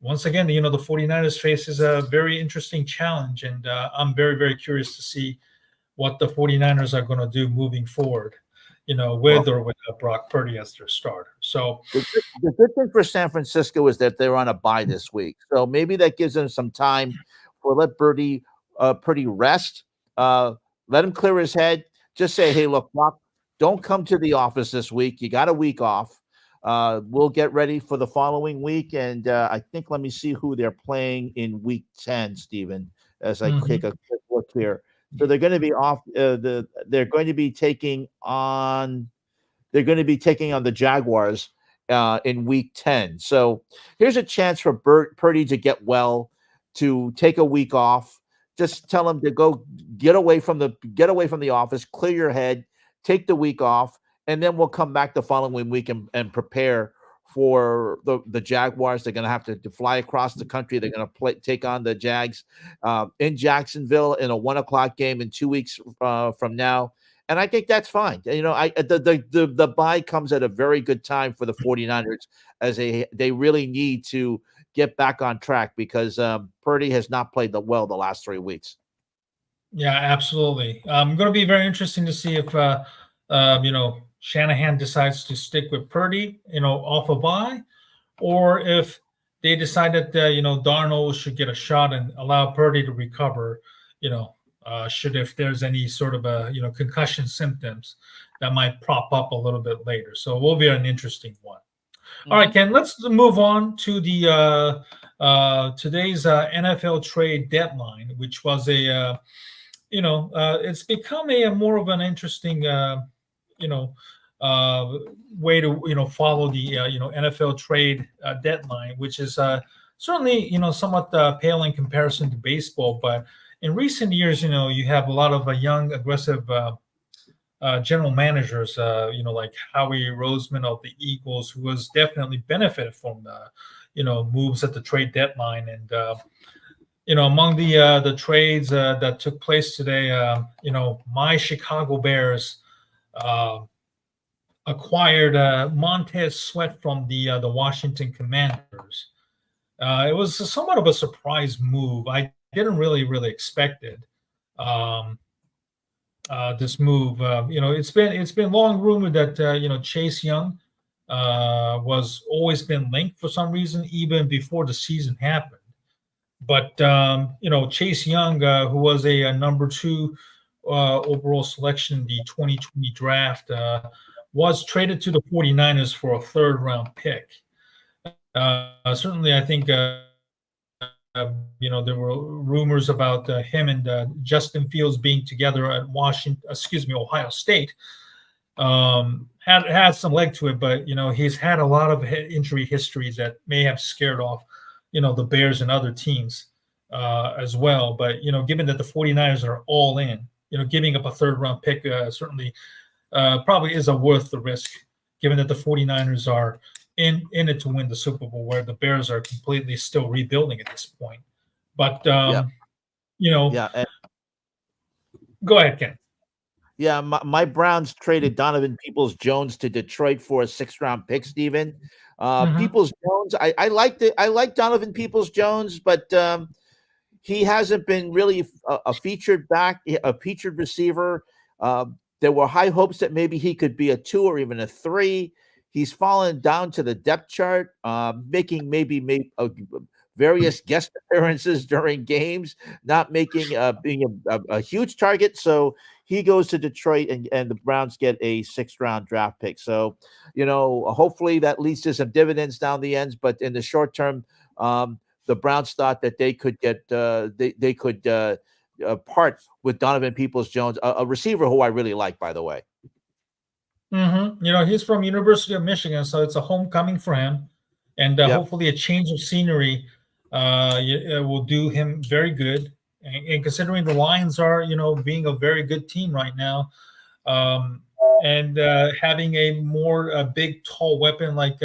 once again, the 49ers faces a very interesting challenge, and I'm very, very curious to see what the 49ers are going to do moving forward, with or without Brock Purdy as their starter. So the good thing for San Francisco is that they're on a bye this week, so maybe that gives them some time. Or let Purdy rest. Let him clear his head. Just say, hey, look, Brock, don't come to the office this week. You got a week off. We'll get ready for the following week. And I think, let me see who they're playing in week 10, Steven, as I take a quick look here. So they're going to be off. They're going to be taking on the Jaguars in week 10. So here's a chance for Purdy to get well, to take a week off. Just tell him to go get away from the office, clear your head, take the week off, and then we'll come back the following week and prepare for the Jaguars. They're going to have to fly across the country. They're going to take on the Jags in Jacksonville in a 1:00 game in 2 weeks from now. And I think that's fine. The bye comes at a very good time for the 49ers, as they really need to get back on track, because Purdy has not played well the last 3 weeks. Yeah, absolutely. Going to be very interesting to see if Shanahan decides to stick with Purdy, off a bye, or if they decide that Darnold should get a shot and allow Purdy to recover, should if there's any sort of a concussion symptoms that might prop up a little bit later. So it will be an interesting one. All right, Ken, let's move on to the today's NFL trade deadline, which was it's become a more of an interesting way to follow the NFL trade deadline, which is certainly somewhat pale in comparison to baseball. But in recent years, you have a lot of young, aggressive general managers, like Howie Roseman of the Eagles, who has definitely benefited from moves at the trade deadline. And among the trades that took place today, my Chicago Bears acquired Montez Sweat from the Washington Commanders. It was somewhat of a surprise move. I didn't really expect it. This move, it's been long rumored that Chase Young was always been linked for some reason, even before the season happened. But Chase Young, who was a number 2 overall selection in the 2020 draft, was traded to the 49ers for a 3rd round pick. Certainly, I think there were rumors about him and Justin Fields being together at Ohio State. Had some leg to it, but he's had a lot of injury histories that may have scared off the Bears and other teams as well. But given that the 49ers are all in, giving up a 3rd round pick certainly probably isn't worth the risk, given that the 49ers are in it to win the Super Bowl, where the Bears are completely still rebuilding at this point. But and go ahead, Ken. Yeah, my Browns traded Donovan Peoples-Jones to Detroit for a 6th round pick, Steven. Peoples-Jones, I liked it. I like Donovan Peoples-Jones, but he hasn't been really a featured receiver. There were high hopes that maybe he could be a 2 or even a 3. He's fallen down to the depth chart, making maybe various guest appearances during games, not making being a huge target. So he goes to Detroit, and the Browns get a 6th round draft pick. So, hopefully that leads to some dividends down the ends. But in the short term, the Browns thought that they could get they could part with Donovan Peoples-Jones, a receiver who I really like, by the way. He's from University of Michigan, so it's a homecoming for him, and hopefully a change of scenery will do him very good. And considering the Lions are, being a very good team right now, and having a more big, tall weapon like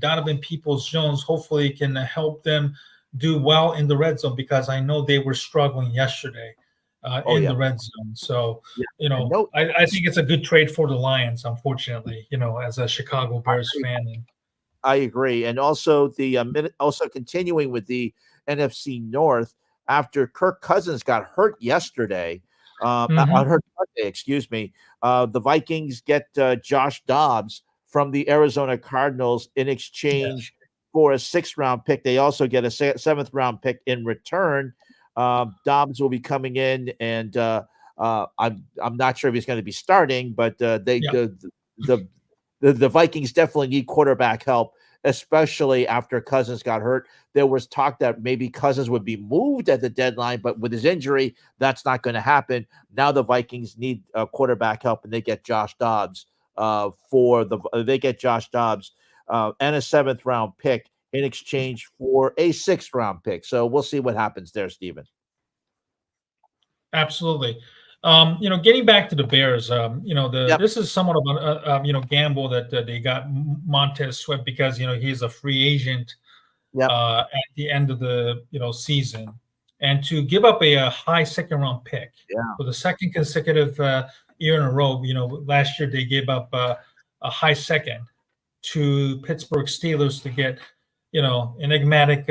Donovan Peoples-Jones, hopefully can help them do well in the red zone, because I know they were struggling yesterday. The red zone. So, I think it's a good trade for the Lions, unfortunately, as a Chicago Bears fan. I agree. And also also continuing with the NFC North, after Kirk Cousins got hurt yesterday, hurt Monday, excuse me, the Vikings get Josh Dobbs from the Arizona Cardinals in exchange for a 6th round pick. They also get a 7th round pick in return. Dobbs will be coming in, and I'm not sure if he's going to be starting, but the Vikings definitely need quarterback help, especially after Cousins got hurt. There was talk that maybe Cousins would be moved at the deadline, but with his injury, that's not going to happen. Now the Vikings need quarterback help, and they get Josh Dobbs and a 7th round pick in exchange for a 6th round pick. So we'll see what happens there, Steven. Absolutely. Getting back to the Bears, this is somewhat of a gamble that they got Montez Sweat, because he's a free agent at the end of the season, and to give up a high 2nd round pick for the 2nd consecutive year in a row. Last year they gave up a high 2nd to Pittsburgh Steelers to get enigmatic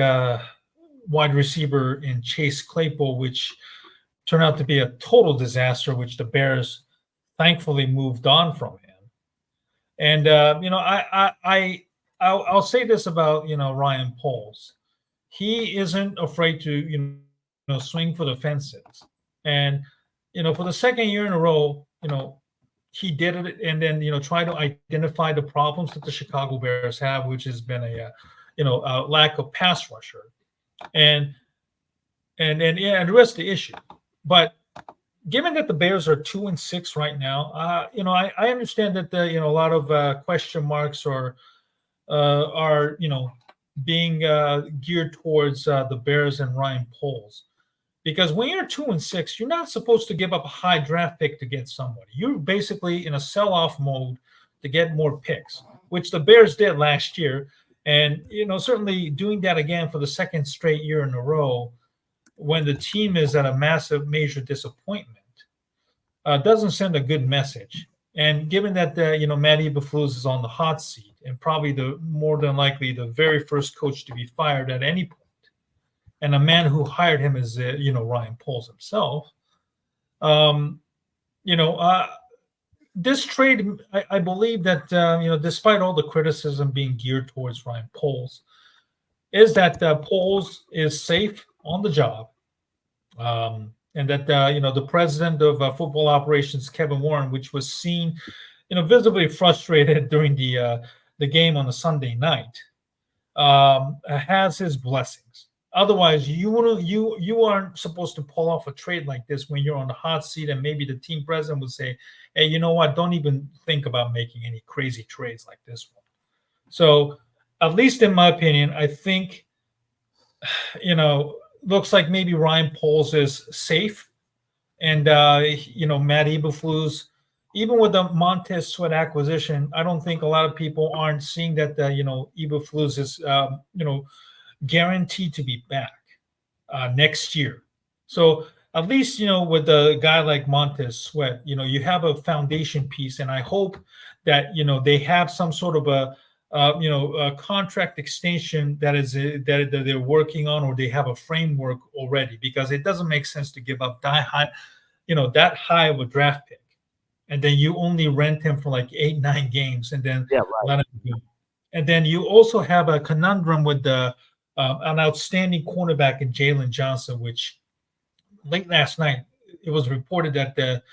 wide receiver in Chase Claypool, which turned out to be a total disaster, which the Bears thankfully moved on from him. And I'll say this about Ryan Poles. He isn't afraid to swing for the fences. And for the second year in a row, he did it, and then try to identify the problems that the Chicago Bears have, which has been a lack of pass rusher, and address the issue. But given that the Bears are 2-6 right now, I understand that a lot of question marks are being geared towards the Bears and Ryan Poles. Because when you're 2-6, you're not supposed to give up a high draft pick to get somebody. You're basically in a sell-off mode to get more picks, which the Bears did last year. And, certainly doing that again for the second straight year in a row when the team is at a massive, major disappointment doesn't send a good message. And given that, Matt Eberflus is on the hot seat and probably more than likely the very first coach to be fired at any point, and a man who hired him is, Ryan Poles himself. This trade, I believe that, despite all the criticism being geared towards Ryan Poles, is that Poles is safe on the job. And that, the president of football operations, Kevin Warren, which was seen, visibly frustrated during the game on the Sunday night, has his blessings. Otherwise, you aren't supposed to pull off a trade like this when you're on the hot seat, and maybe the team president would say, "Hey, you know what? Don't even think about making any crazy trades like this one." So, at least in my opinion, I think, looks like maybe Ryan Poles is safe, and Matt Eberflus, even with the Montez Sweat acquisition, I don't think a lot of people aren't seeing that Eberflus is guaranteed to be back next year. So at least, with a guy like Montez Sweat, you have a foundation piece, and I hope that, they have some sort of a contract extension that they're working on, or they have a framework already, because it doesn't make sense to give up that high of a draft pick, and then you only rent him for like 8-9 games, and then let him go. And then you also have a conundrum with an outstanding cornerback in Jalen Johnson, which late last night it was reported that the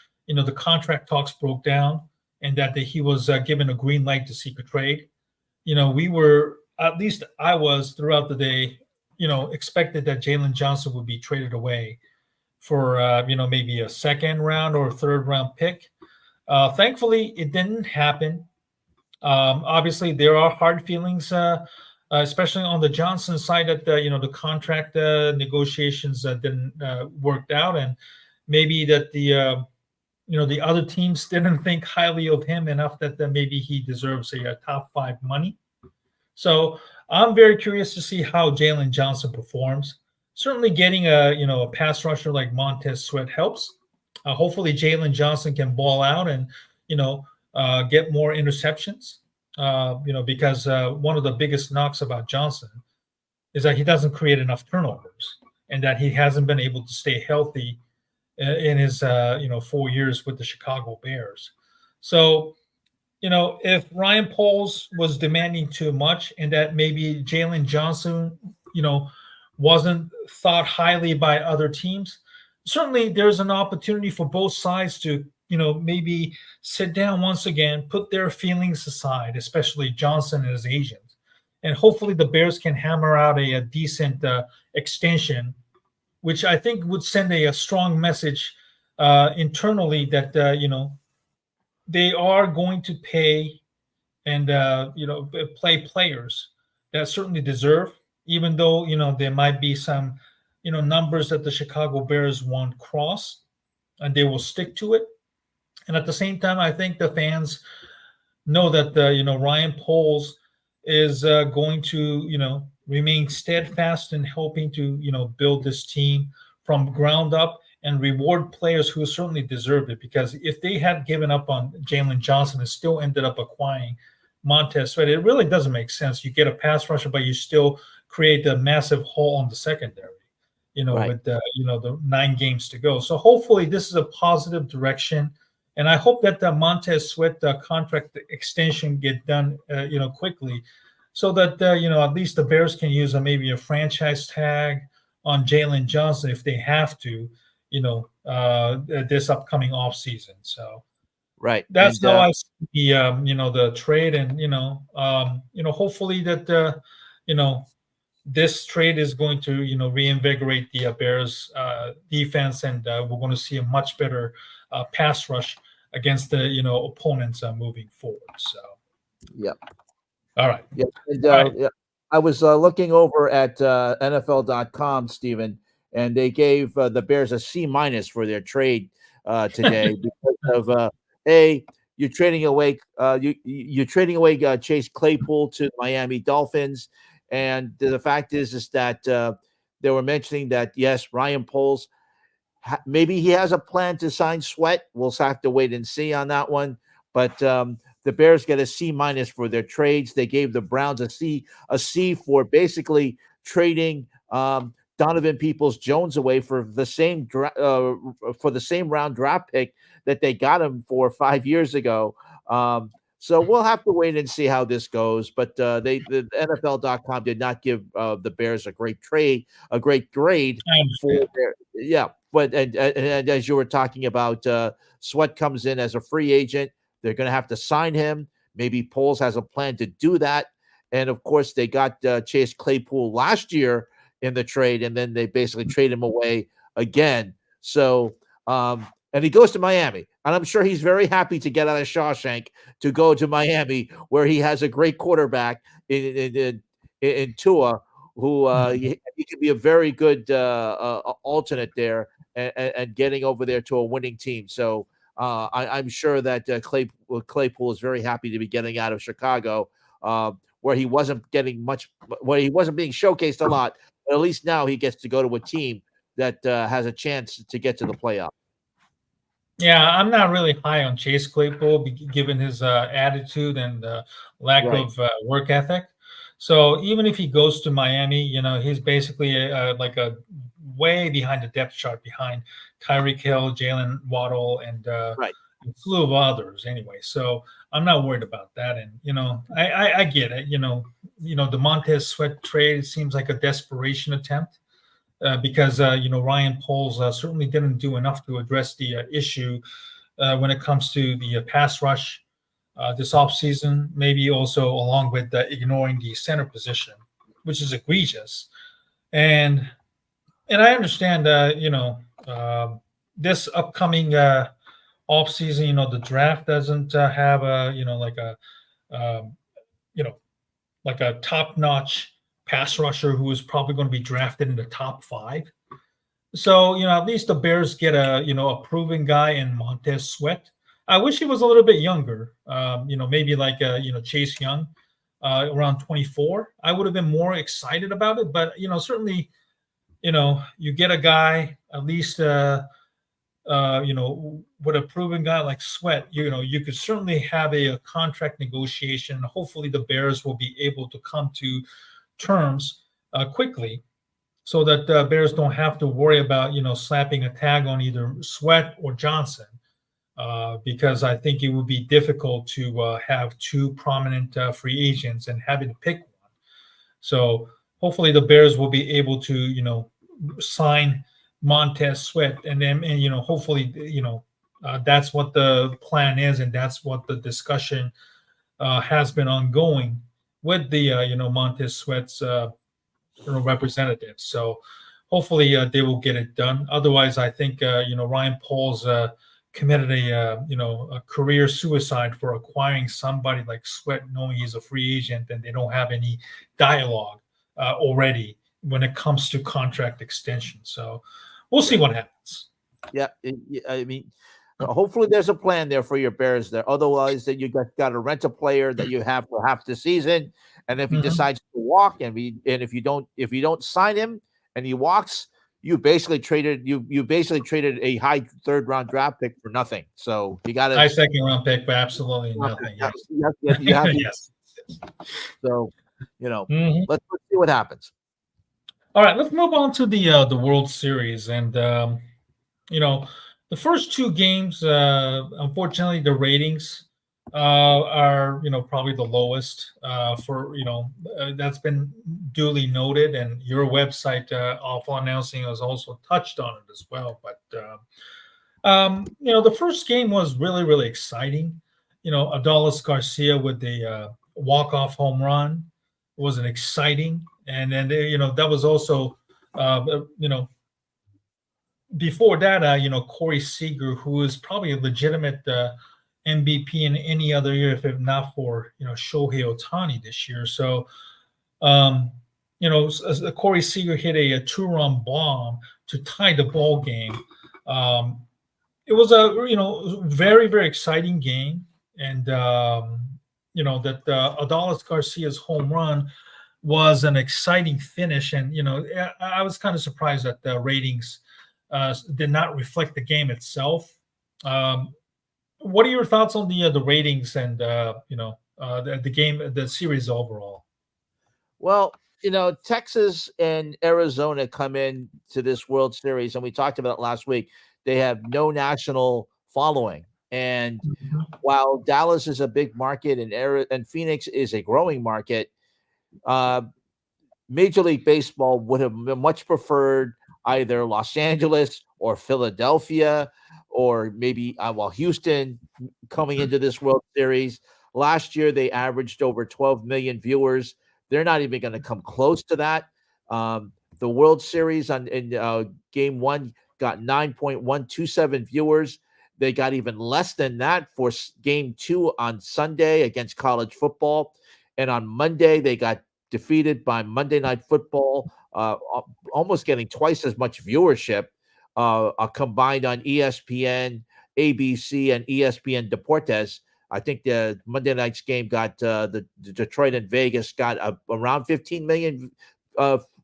contract talks broke down, and that he was given a green light to seek a trade. We were, at least I was throughout the day, expected that Jalen Johnson would be traded away for maybe a second round or a third round pick. Thankfully, it didn't happen. Obviously, there are hard feelings, especially on the Johnson side, that the contract negotiations didn't worked out, and maybe that the other teams didn't think highly of him enough that maybe he deserves a top 5 money. So I'm very curious to see how Jalen Johnson performs. Certainly, getting a pass rusher like Montez Sweat helps. Hopefully, Jalen Johnson can ball out and get more interceptions. Because one of the biggest knocks about Johnson is that he doesn't create enough turnovers, and that he hasn't been able to stay healthy in his 4 years with the Chicago Bears. So, if Ryan Poles was demanding too much, and that maybe Jalen Johnson, wasn't thought highly by other teams, certainly there's an opportunity for both sides to maybe sit down once again, put their feelings aside, especially Johnson and his agent. And hopefully the Bears can hammer out a decent extension, which I think would send a strong message internally that, they are going to pay and, play players that certainly deserve, even though, there might be some, numbers that the Chicago Bears won't cross, and they will stick to it. And at the same time, I think the fans know that Ryan Poles is going to remain steadfast in helping to build this team from ground up and reward players who certainly deserved it. Because if they had given up on Jalen Johnson and still ended up acquiring Montez Sweat, it really doesn't make sense. You get a pass rusher, but you still create a massive hole on the secondary. With the 9 games to go. So hopefully this is a positive direction. And I hope that the Montez Sweat contract extension get done, quickly, so that at least the Bears can use maybe a franchise tag on Jalen Johnson if they have to, this upcoming off season. So Right. that's And how I see the trade, and hopefully that this trade is going to reinvigorate the Bears defense, and we're going to see a much better pass rush against the opponents moving forward. So yeah. all right. Yeah. And, All right. yeah, I was looking over at NFL.com, Stephen, and they gave the Bears a C- for their trade today because of you're trading away you're trading away Chase Claypool to the Miami Dolphins, and the fact is that they were mentioning that yes, Ryan Poles maybe he has a plan to sign Sweat. We'll have to wait and see on that one, but the Bears get a C- for their trades. They gave the Browns a C for basically trading Donovan Peoples-Jones away for the same round draft pick that they got him for 5 years ago. So we'll have to wait and see how this goes. But the NFL.com did not give the Bears a great grade I for understand. their But and as you were talking about, Sweat comes in as a free agent. They're going to have to sign him. Maybe Poles has a plan to do that. And of course, they got Chase Claypool last year in the trade, and then they basically trade him away again. So, and he goes to Miami, and I'm sure he's very happy to get out of Shawshank to go to Miami, where he has a great quarterback in Tua, who he could be a very good alternate there, and getting over there to a winning team. So I'm sure that Claypool is very happy to be getting out of Chicago, where he wasn't getting much, where he wasn't being showcased a lot. But at least now he gets to go to a team that has a chance to get to the playoff. Yeah, I'm not really high on Chase Claypool, given his attitude and lack Right. of work ethic. So even if he goes to Miami, he's basically like a way behind the depth chart, behind Tyreek Hill, Jalen Waddle, and Right. a slew of others. Anyway, so I'm not worried about that. And I get it. The Montez Sweat trade seems like a desperation attempt. Because Ryan Poles certainly didn't do enough to address the issue when it comes to the pass rush this offseason, maybe also along with ignoring the center position, which is egregious. And I understand, this upcoming offseason, the draft doesn't have um, like a top-notch pass rusher who is probably going to be drafted in the top 5. So, at least the Bears get a proven guy in Montez Sweat. I wish he was a little bit younger, maybe like, Chase Young, around 24. I would have been more excited about it, but, certainly, you get a guy at least, with a proven guy like Sweat, you could certainly have a contract negotiation. Hopefully the Bears will be able to come to terms quickly, so that the Bears don't have to worry about slapping a tag on either Sweat or Johnson, because I think it would be difficult to have two prominent free agents and having to pick one. So hopefully the Bears will be able to sign Montez Sweat, and then hopefully that's what the plan is, and that's what the discussion has been ongoing with the Montez Sweat's representatives. So hopefully they will get it done. Otherwise, I think Ryan Poles committed a career suicide for acquiring somebody like Sweat, knowing he's a free agent and they don't have any dialogue already when it comes to contract extension. So we'll see what happens. Yeah, I mean, hopefully there's a plan there for your Bears there. Otherwise, then you got to rent a player that you have for half the season, and if he decides to walk, and if you don't sign him and he walks, you basically traded a high 3rd round draft pick for nothing. So you got a high 2nd round pick, but absolutely nothing. Yes. You have to, Yes. So Mhm. let's see what happens. All right, let's move on to the World Series, and the first 2 games, unfortunately, the ratings are probably the lowest for that's been duly noted, and your website, Awful Announcing, has also touched on it as well. But The first game was really, really exciting. Adolis Garcia with the walk-off home run was an exciting. And then, that was also, before that, Corey Seager, who is probably a legitimate MVP in any other year, if not for, Shohei Ohtani this year. So, Corey Seager hit a two-run bomb to tie the ball game. It was a very, very exciting game, and that Adolis Garcia's home run was an exciting finish, and I was kind of surprised that the ratings did not reflect the game itself. What are your thoughts on the ratings and the game, the series overall? Well, Texas and Arizona come in to this World Series, and we talked about it last week. They have no national following, and while Dallas is a big market and Phoenix is a growing market, Major League Baseball would have much preferred either Los Angeles or Philadelphia or maybe Houston coming into this World Series. Last year, they averaged over 12 million viewers. They're not even going to come close to that. The World Series in Game 1 got 9.127 viewers. They got even less than that for Game 2 on Sunday against college football. And on Monday, they got defeated by Monday Night Football, almost getting twice as much viewership combined on ESPN, ABC, and ESPN Deportes. I think the Monday night's game got the Detroit and Vegas got around 15 million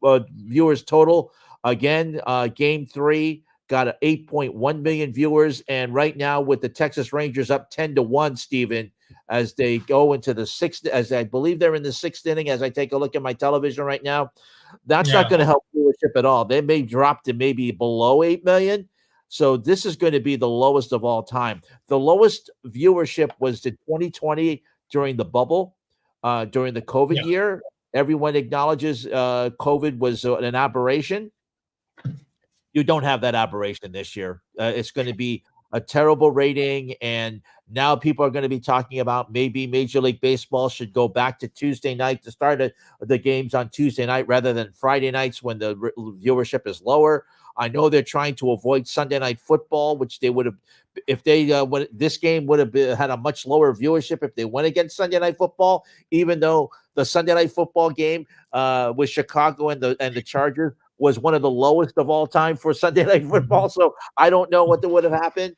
viewers total. Again, Game 3 got 8.1 million viewers. And right now, with the Texas Rangers up 10-1, Stephen, as they go into the sixth, as I believe they're in the sixth inning, as I take a look at my television right now, that's not going to help viewership at all. They may drop to maybe below 8 million. So this is going to be the lowest of all time. The lowest viewership was in 2020 during the bubble, during the COVID year. Everyone acknowledges COVID was an aberration. You don't have that aberration this year. It's going to be a terrible rating, and now people are going to be talking about maybe Major League Baseball should go back to Tuesday night to start the games on Tuesday night rather than Friday nights when the viewership is lower. I know they're trying to avoid Sunday Night Football, which they would have, if they this game would have had a much lower viewership if they went against Sunday Night Football, even though the Sunday Night Football game with Chicago and the Chargers was one of the lowest of all time for Sunday Night Football. So I don't know what would have happened.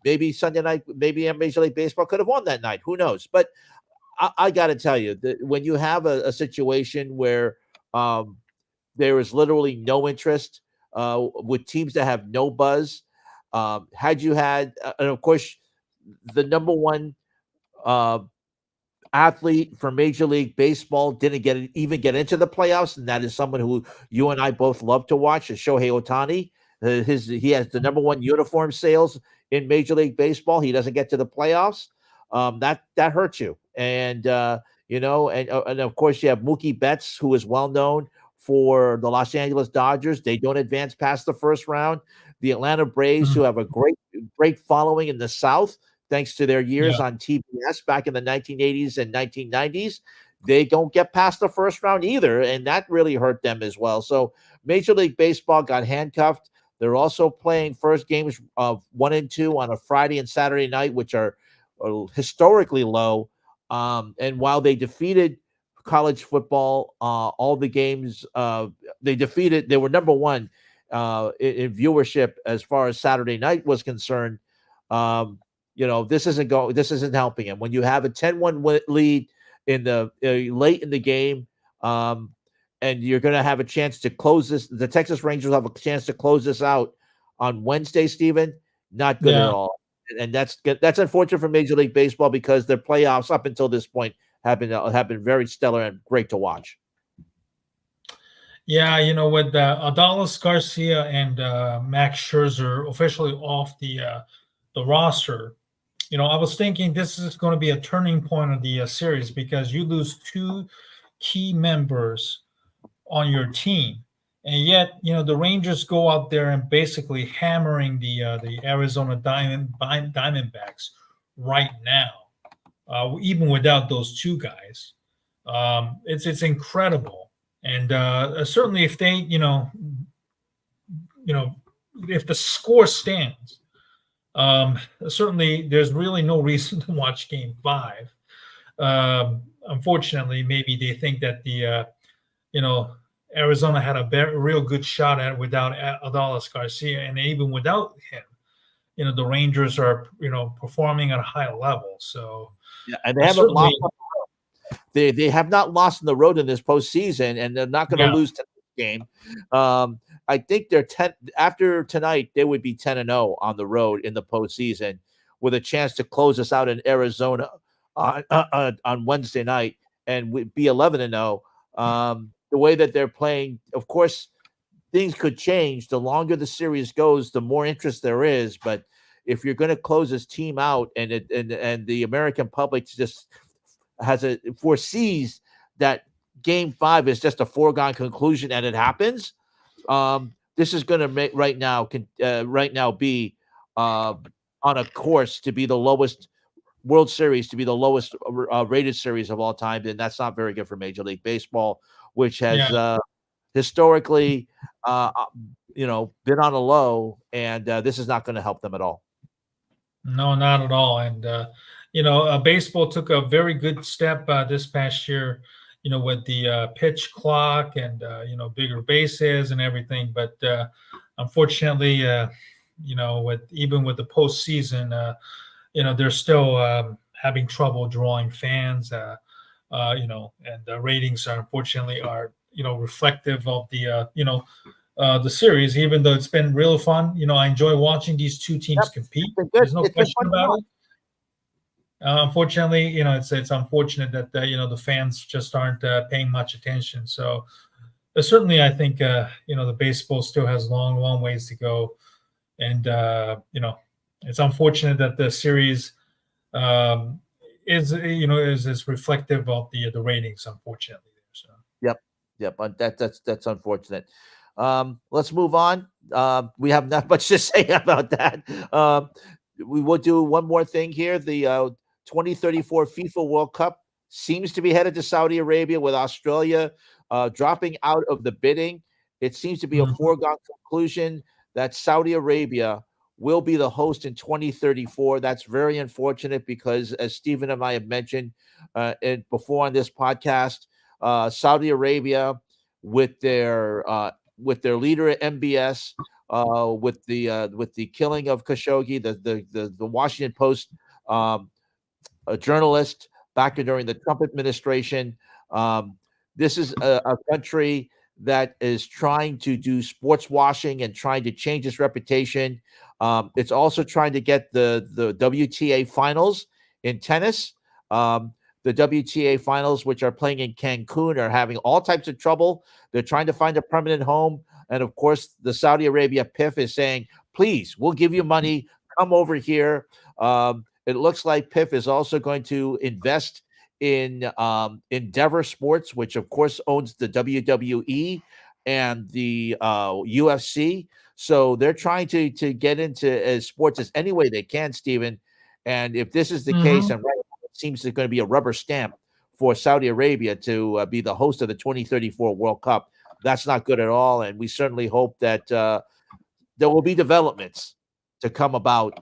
Maybe Sunday night, maybe Major League Baseball could have won that night. Who knows? But I got to tell you that when you have a situation where there is literally no interest with teams that have no buzz, had you had, and of course, the number one athlete for Major League Baseball didn't even get into the playoffs, and that is someone who you and I both love to watch, is Shohei Ohtani. He has the number one uniform sales in Major League Baseball. He doesn't get to the playoffs. That hurts you, and and of course you have Mookie Betts, who is well known for the Los Angeles Dodgers. They don't advance past the first round. The Atlanta Braves, who have a great following in the South, thanks to their years on TBS back in the 1980s and 1990s, they don't get past the first round either, and that really hurt them as well. So Major League Baseball got handcuffed. They're also playing first games of 1 and 2 on a Friday and Saturday night, which are historically low. And while they defeated college football, all the games they were number one in viewership as far as Saturday night was concerned. This isn't helping him. When you have a 10-1 lead in the late in the game, and you're going to have a chance to close this, the Texas Rangers have a chance to close this out on Wednesday, Stephen. Not good at all. And that's unfortunate for Major League Baseball because their playoffs up until this point have been very stellar and great to watch. Yeah, with Adolis Garcia and Max Scherzer officially off the roster, I was thinking this is going to be a turning point of the series because you lose two key members on your team. and yet the Rangers go out there and basically hammering the Arizona Diamondbacks right now, even without those two guys. It's incredible, and certainly if they if the score stands, certainly there's really no reason to watch Game 5. Unfortunately, maybe they think that Arizona had a real good shot at it without Adolis Garcia, and even without him, the Rangers are performing at a high level. So yeah, and they haven't lost. They have not lost on the road in this postseason, and they're not going to lose tonight's game. I think they're 10 after tonight. They would be 10-0 on the road in the postseason, with a chance to close us out in Arizona on Wednesday night, and would be 11-0. The way that they're playing, of course, things could change. The longer the series goes, the more interest there is. But if you're going to close this team out, and the American public just foresees that Game 5 is just a foregone conclusion, and it happens, this is going to make right now be on a course to be the lowest World Series, to be the lowest rated series of all time, and that's not very good for Major League Baseball, which has historically been on a low, and this is not going to help them at all. No, not at all. And baseball took a very good step this past year, with the pitch clock and bigger bases and everything. But unfortunately, even with the postseason, they're still having trouble drawing fans. And the ratings unfortunately are reflective of the series. Even though it's been real fun, I enjoy watching these two teams compete. There's no question about it. Unfortunately, it's unfortunate that the fans just aren't paying much attention. So certainly, I think the baseball still has long ways to go, and it's unfortunate that the series is reflective of the ratings. Unfortunately, so yep, that's unfortunate. Let's move on. We have not much to say about that. We will do one more thing here. The 2034 FIFA World Cup seems to be headed to Saudi Arabia, with Australia dropping out of the bidding. It seems to be a foregone conclusion that Saudi Arabia will be the host in 2034. That's very unfortunate because, as Stephen and I have mentioned before on this podcast, Saudi Arabia, with their leader at MBS, with the killing of Khashoggi, the Washington Post a journalist back during the Trump administration. This is a country that is trying to do sports washing and trying to change its reputation. It's also trying to get the WTA finals in tennis. The WTA finals, which are playing in Cancun, are having all types of trouble. They're trying to find a permanent home. And of course, the Saudi Arabia PIF is saying, please, we'll give you money. Come over here. It looks like PIF is also going to invest in Endeavor Sports, which of course owns the WWE and the UFC. So they're trying to get into sports as any way they can, Stephen. And if this is the case, and right now it seems there's going to be a rubber stamp for Saudi Arabia to be the host of the 2034 World Cup, that's not good at all. And we certainly hope that there will be developments to come about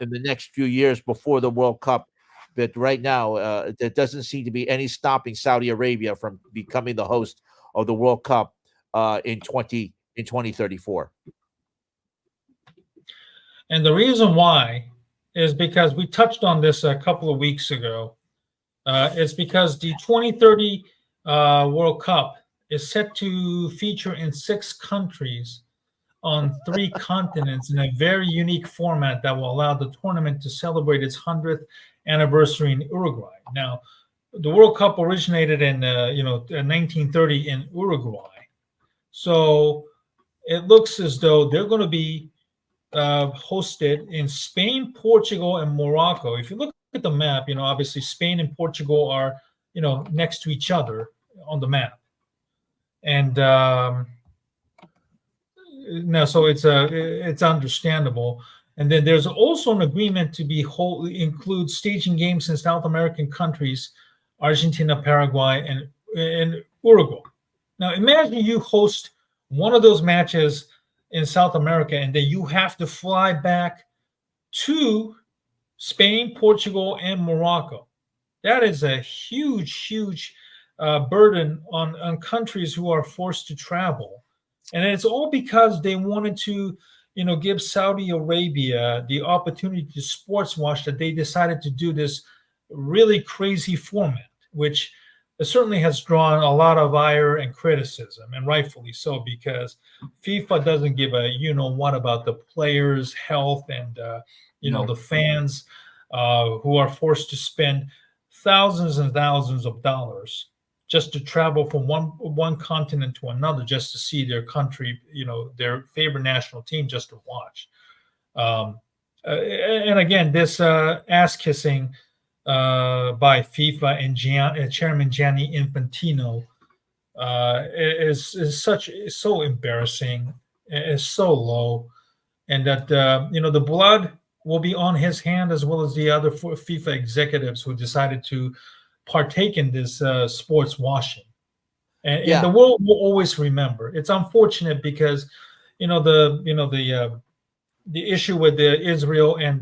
in the next few years before the World Cup. But right now, there doesn't seem to be any stopping Saudi Arabia from becoming the host of the World Cup in 2034. And the reason why is because we touched on this a couple of weeks ago. It's because the 2030 World Cup is set to feature in 6 countries on 3 continents in a very unique format that will allow the tournament to celebrate its 100th anniversary in Uruguay. Now, the World Cup originated in 1930 in Uruguay, so it looks as though they're going to be hosted in Spain, Portugal, and Morocco. If you look at the map, obviously Spain and Portugal are next to each other on the map, and no, so it's understandable. And then there's also an agreement to include staging games in South American countries, Argentina, Paraguay, and Uruguay. Now imagine you host one of those matches in South America, and then you have to fly back to Spain, Portugal, and Morocco. That is a huge burden on countries who are forced to travel. And it's all because they wanted to, give Saudi Arabia the opportunity to sports wash, that they decided to do this really crazy format, which certainly has drawn a lot of ire and criticism, and rightfully so, because FIFA doesn't give a what about the players' health and the fans who are forced to spend thousands and thousands of dollars just to travel from one continent to another, just to see their country, their favorite national team, just to watch. And again, this ass kissing by FIFA and Chairman Gianni Infantino is so embarrassing, is so low, and that the blood will be on his hand, as well as the other FIFA executives who decided to partake in this sports washing. And the world will always remember. It's unfortunate because the issue with the Israel and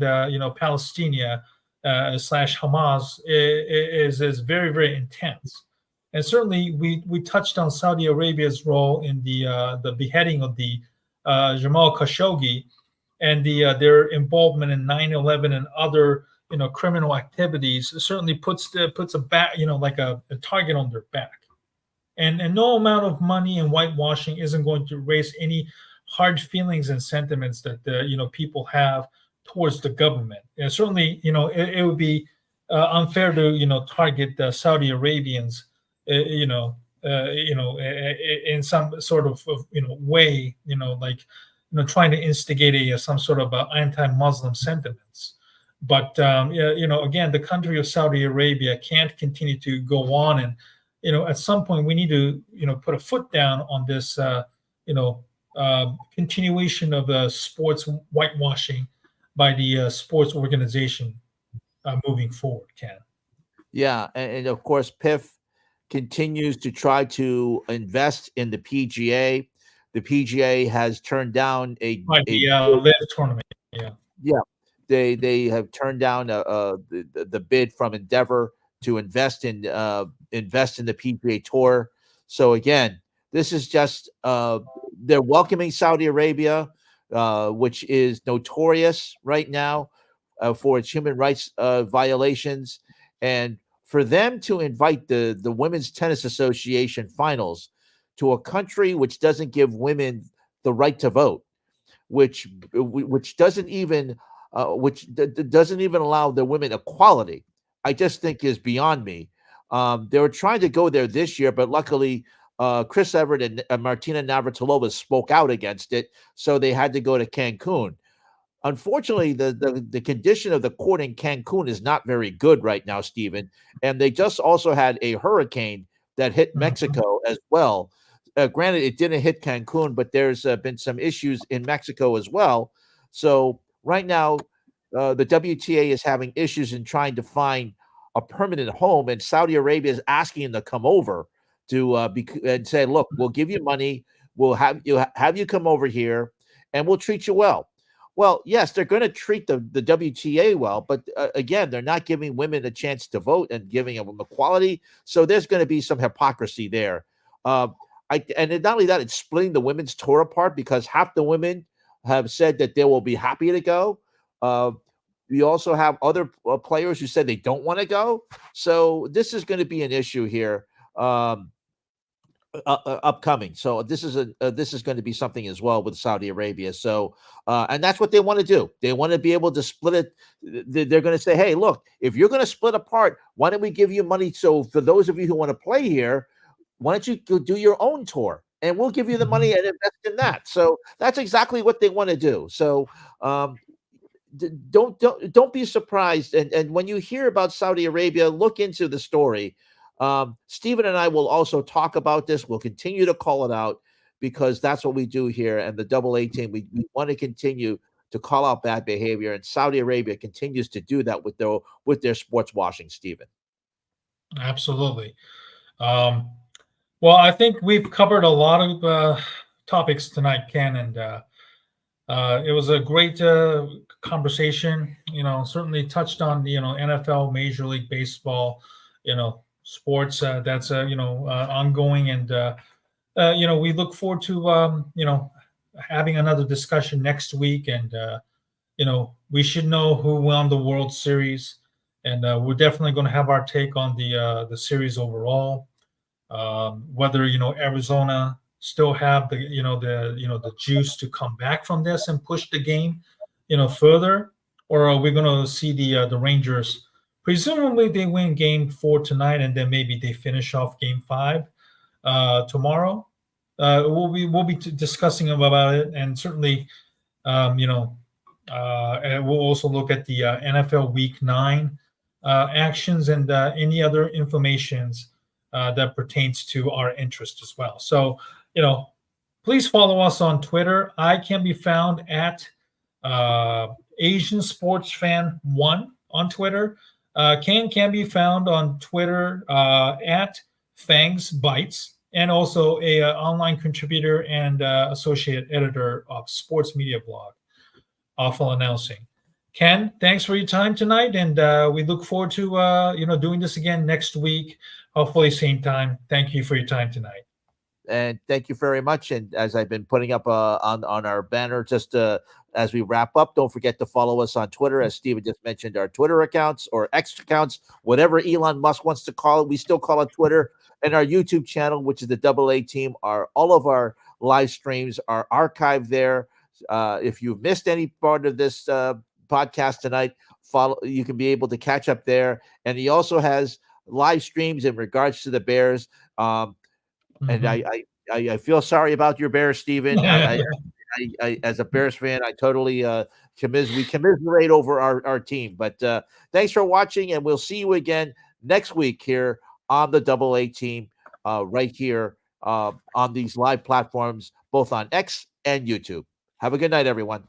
Palestine / Hamas is very, very intense. And certainly we touched on Saudi Arabia's role in the beheading of the Jamal Khashoggi, and their involvement in 9/11 and other criminal activities. Certainly puts a back, like a target on their back. And no amount of money and whitewashing isn't going to erase any hard feelings and sentiments that people have towards the government. And certainly, it would be unfair to target the Saudi Arabians, in some sort of way, trying to instigate some sort of anti-Muslim sentiments. But again, the country of Saudi Arabia can't continue to go on, and at some point we need to put a foot down on this continuation of sports whitewashing by the sports organization moving forward. Ken. Yeah, and of course PIF continues to try to invest in the PGA. The PGA has turned down a live tournament. Yeah, they have turned down the bid from Endeavor to invest in the PGA Tour. So again, this is just they're welcoming Saudi Arabia, which is notorious right now for its human rights violations, and for them to invite the Women's Tennis Association finals to a country which doesn't give women the right to vote, which doesn't even allow the women equality, I just think is beyond me. They were trying to go there this year, but luckily Chris Evert and Martina Navratilova spoke out against it, so they had to go to Cancun. Unfortunately, the condition of the court in Cancun is not very good right now, Stephen, and they just also had a hurricane that hit Mexico as well. Granted, it didn't hit Cancun, but there's been some issues in Mexico as well. So right now, the WTA is having issues in trying to find a permanent home, and Saudi Arabia is asking them to come over to and say, "Look, we'll give you money, we'll have you come over here, and we'll treat you well." Well, yes, they're going to treat the WTA well, but again, they're not giving women a chance to vote and giving them equality. So there's going to be some hypocrisy there. And not only that, it's splitting the women's tour apart because half the women have said that they will be happy to go. We also have other players who said they don't want to go. So this is going to be an issue here upcoming. So this is going to be something as well with Saudi Arabia. So and that's what they want to do. They want to be able to split it. They're going to say, "Hey, look, if you're going to split apart, why don't we give you money? So for those of you who want to play here, why don't you go do your own tour, and we'll give you the money and invest in that." So that's exactly what they want to do. So don't be surprised. And when you hear about Saudi Arabia, look into the story. Stephen and I will also talk about this. We'll continue to call it out. because that's what we do here. And the Double A team, we want to continue to call out bad behavior, and Saudi Arabia continues to do that with their sports washing, Stephen. Absolutely. Well, I think we've covered a lot of topics tonight, Ken, and it was a great conversation. Certainly touched on NFL, Major League Baseball, sports that's ongoing, and we look forward to having another discussion next week, and we should know who won the World Series, and we're definitely going to have our take on the series overall. Whether Arizona still have the juice to come back from this and push the game further, or are we going to see the Rangers? Presumably they win Game 4 tonight, and then maybe they finish off Game 5 tomorrow. We'll be discussing about it, and certainly and we'll also look at the NFL Week 9 actions and any other informations that pertains to our interest as well. So, please follow us on Twitter. I can be found at Asian Sports Fan 1 on Twitter. Ken can be found on Twitter at Fangs Bites, and also a online contributor and associate editor of Sports Media Blog, Awful Announcing. Ken, thanks for your time tonight, and we look forward to doing this again next week, hopefully same time. Thank you for your time tonight. And thank you very much. And as I've been putting up on our banner, just as we wrap up, don't forget to follow us on Twitter. As Steven just mentioned, our Twitter accounts or X accounts, whatever Elon Musk wants to call it, we still call it Twitter. And our YouTube channel, which is the Double A Team, all of our live streams are archived there. If you've missed any part of this podcast tonight, you can be able to catch up there. And he also has live streams in regards to the Bears. And I feel sorry about your Bears, Steven. I as a Bears fan, I totally we commiserate over our team. But thanks for watching, and we'll see you again next week here on the Double A Team, right here on these live platforms, both on X and YouTube. Have a good night, everyone.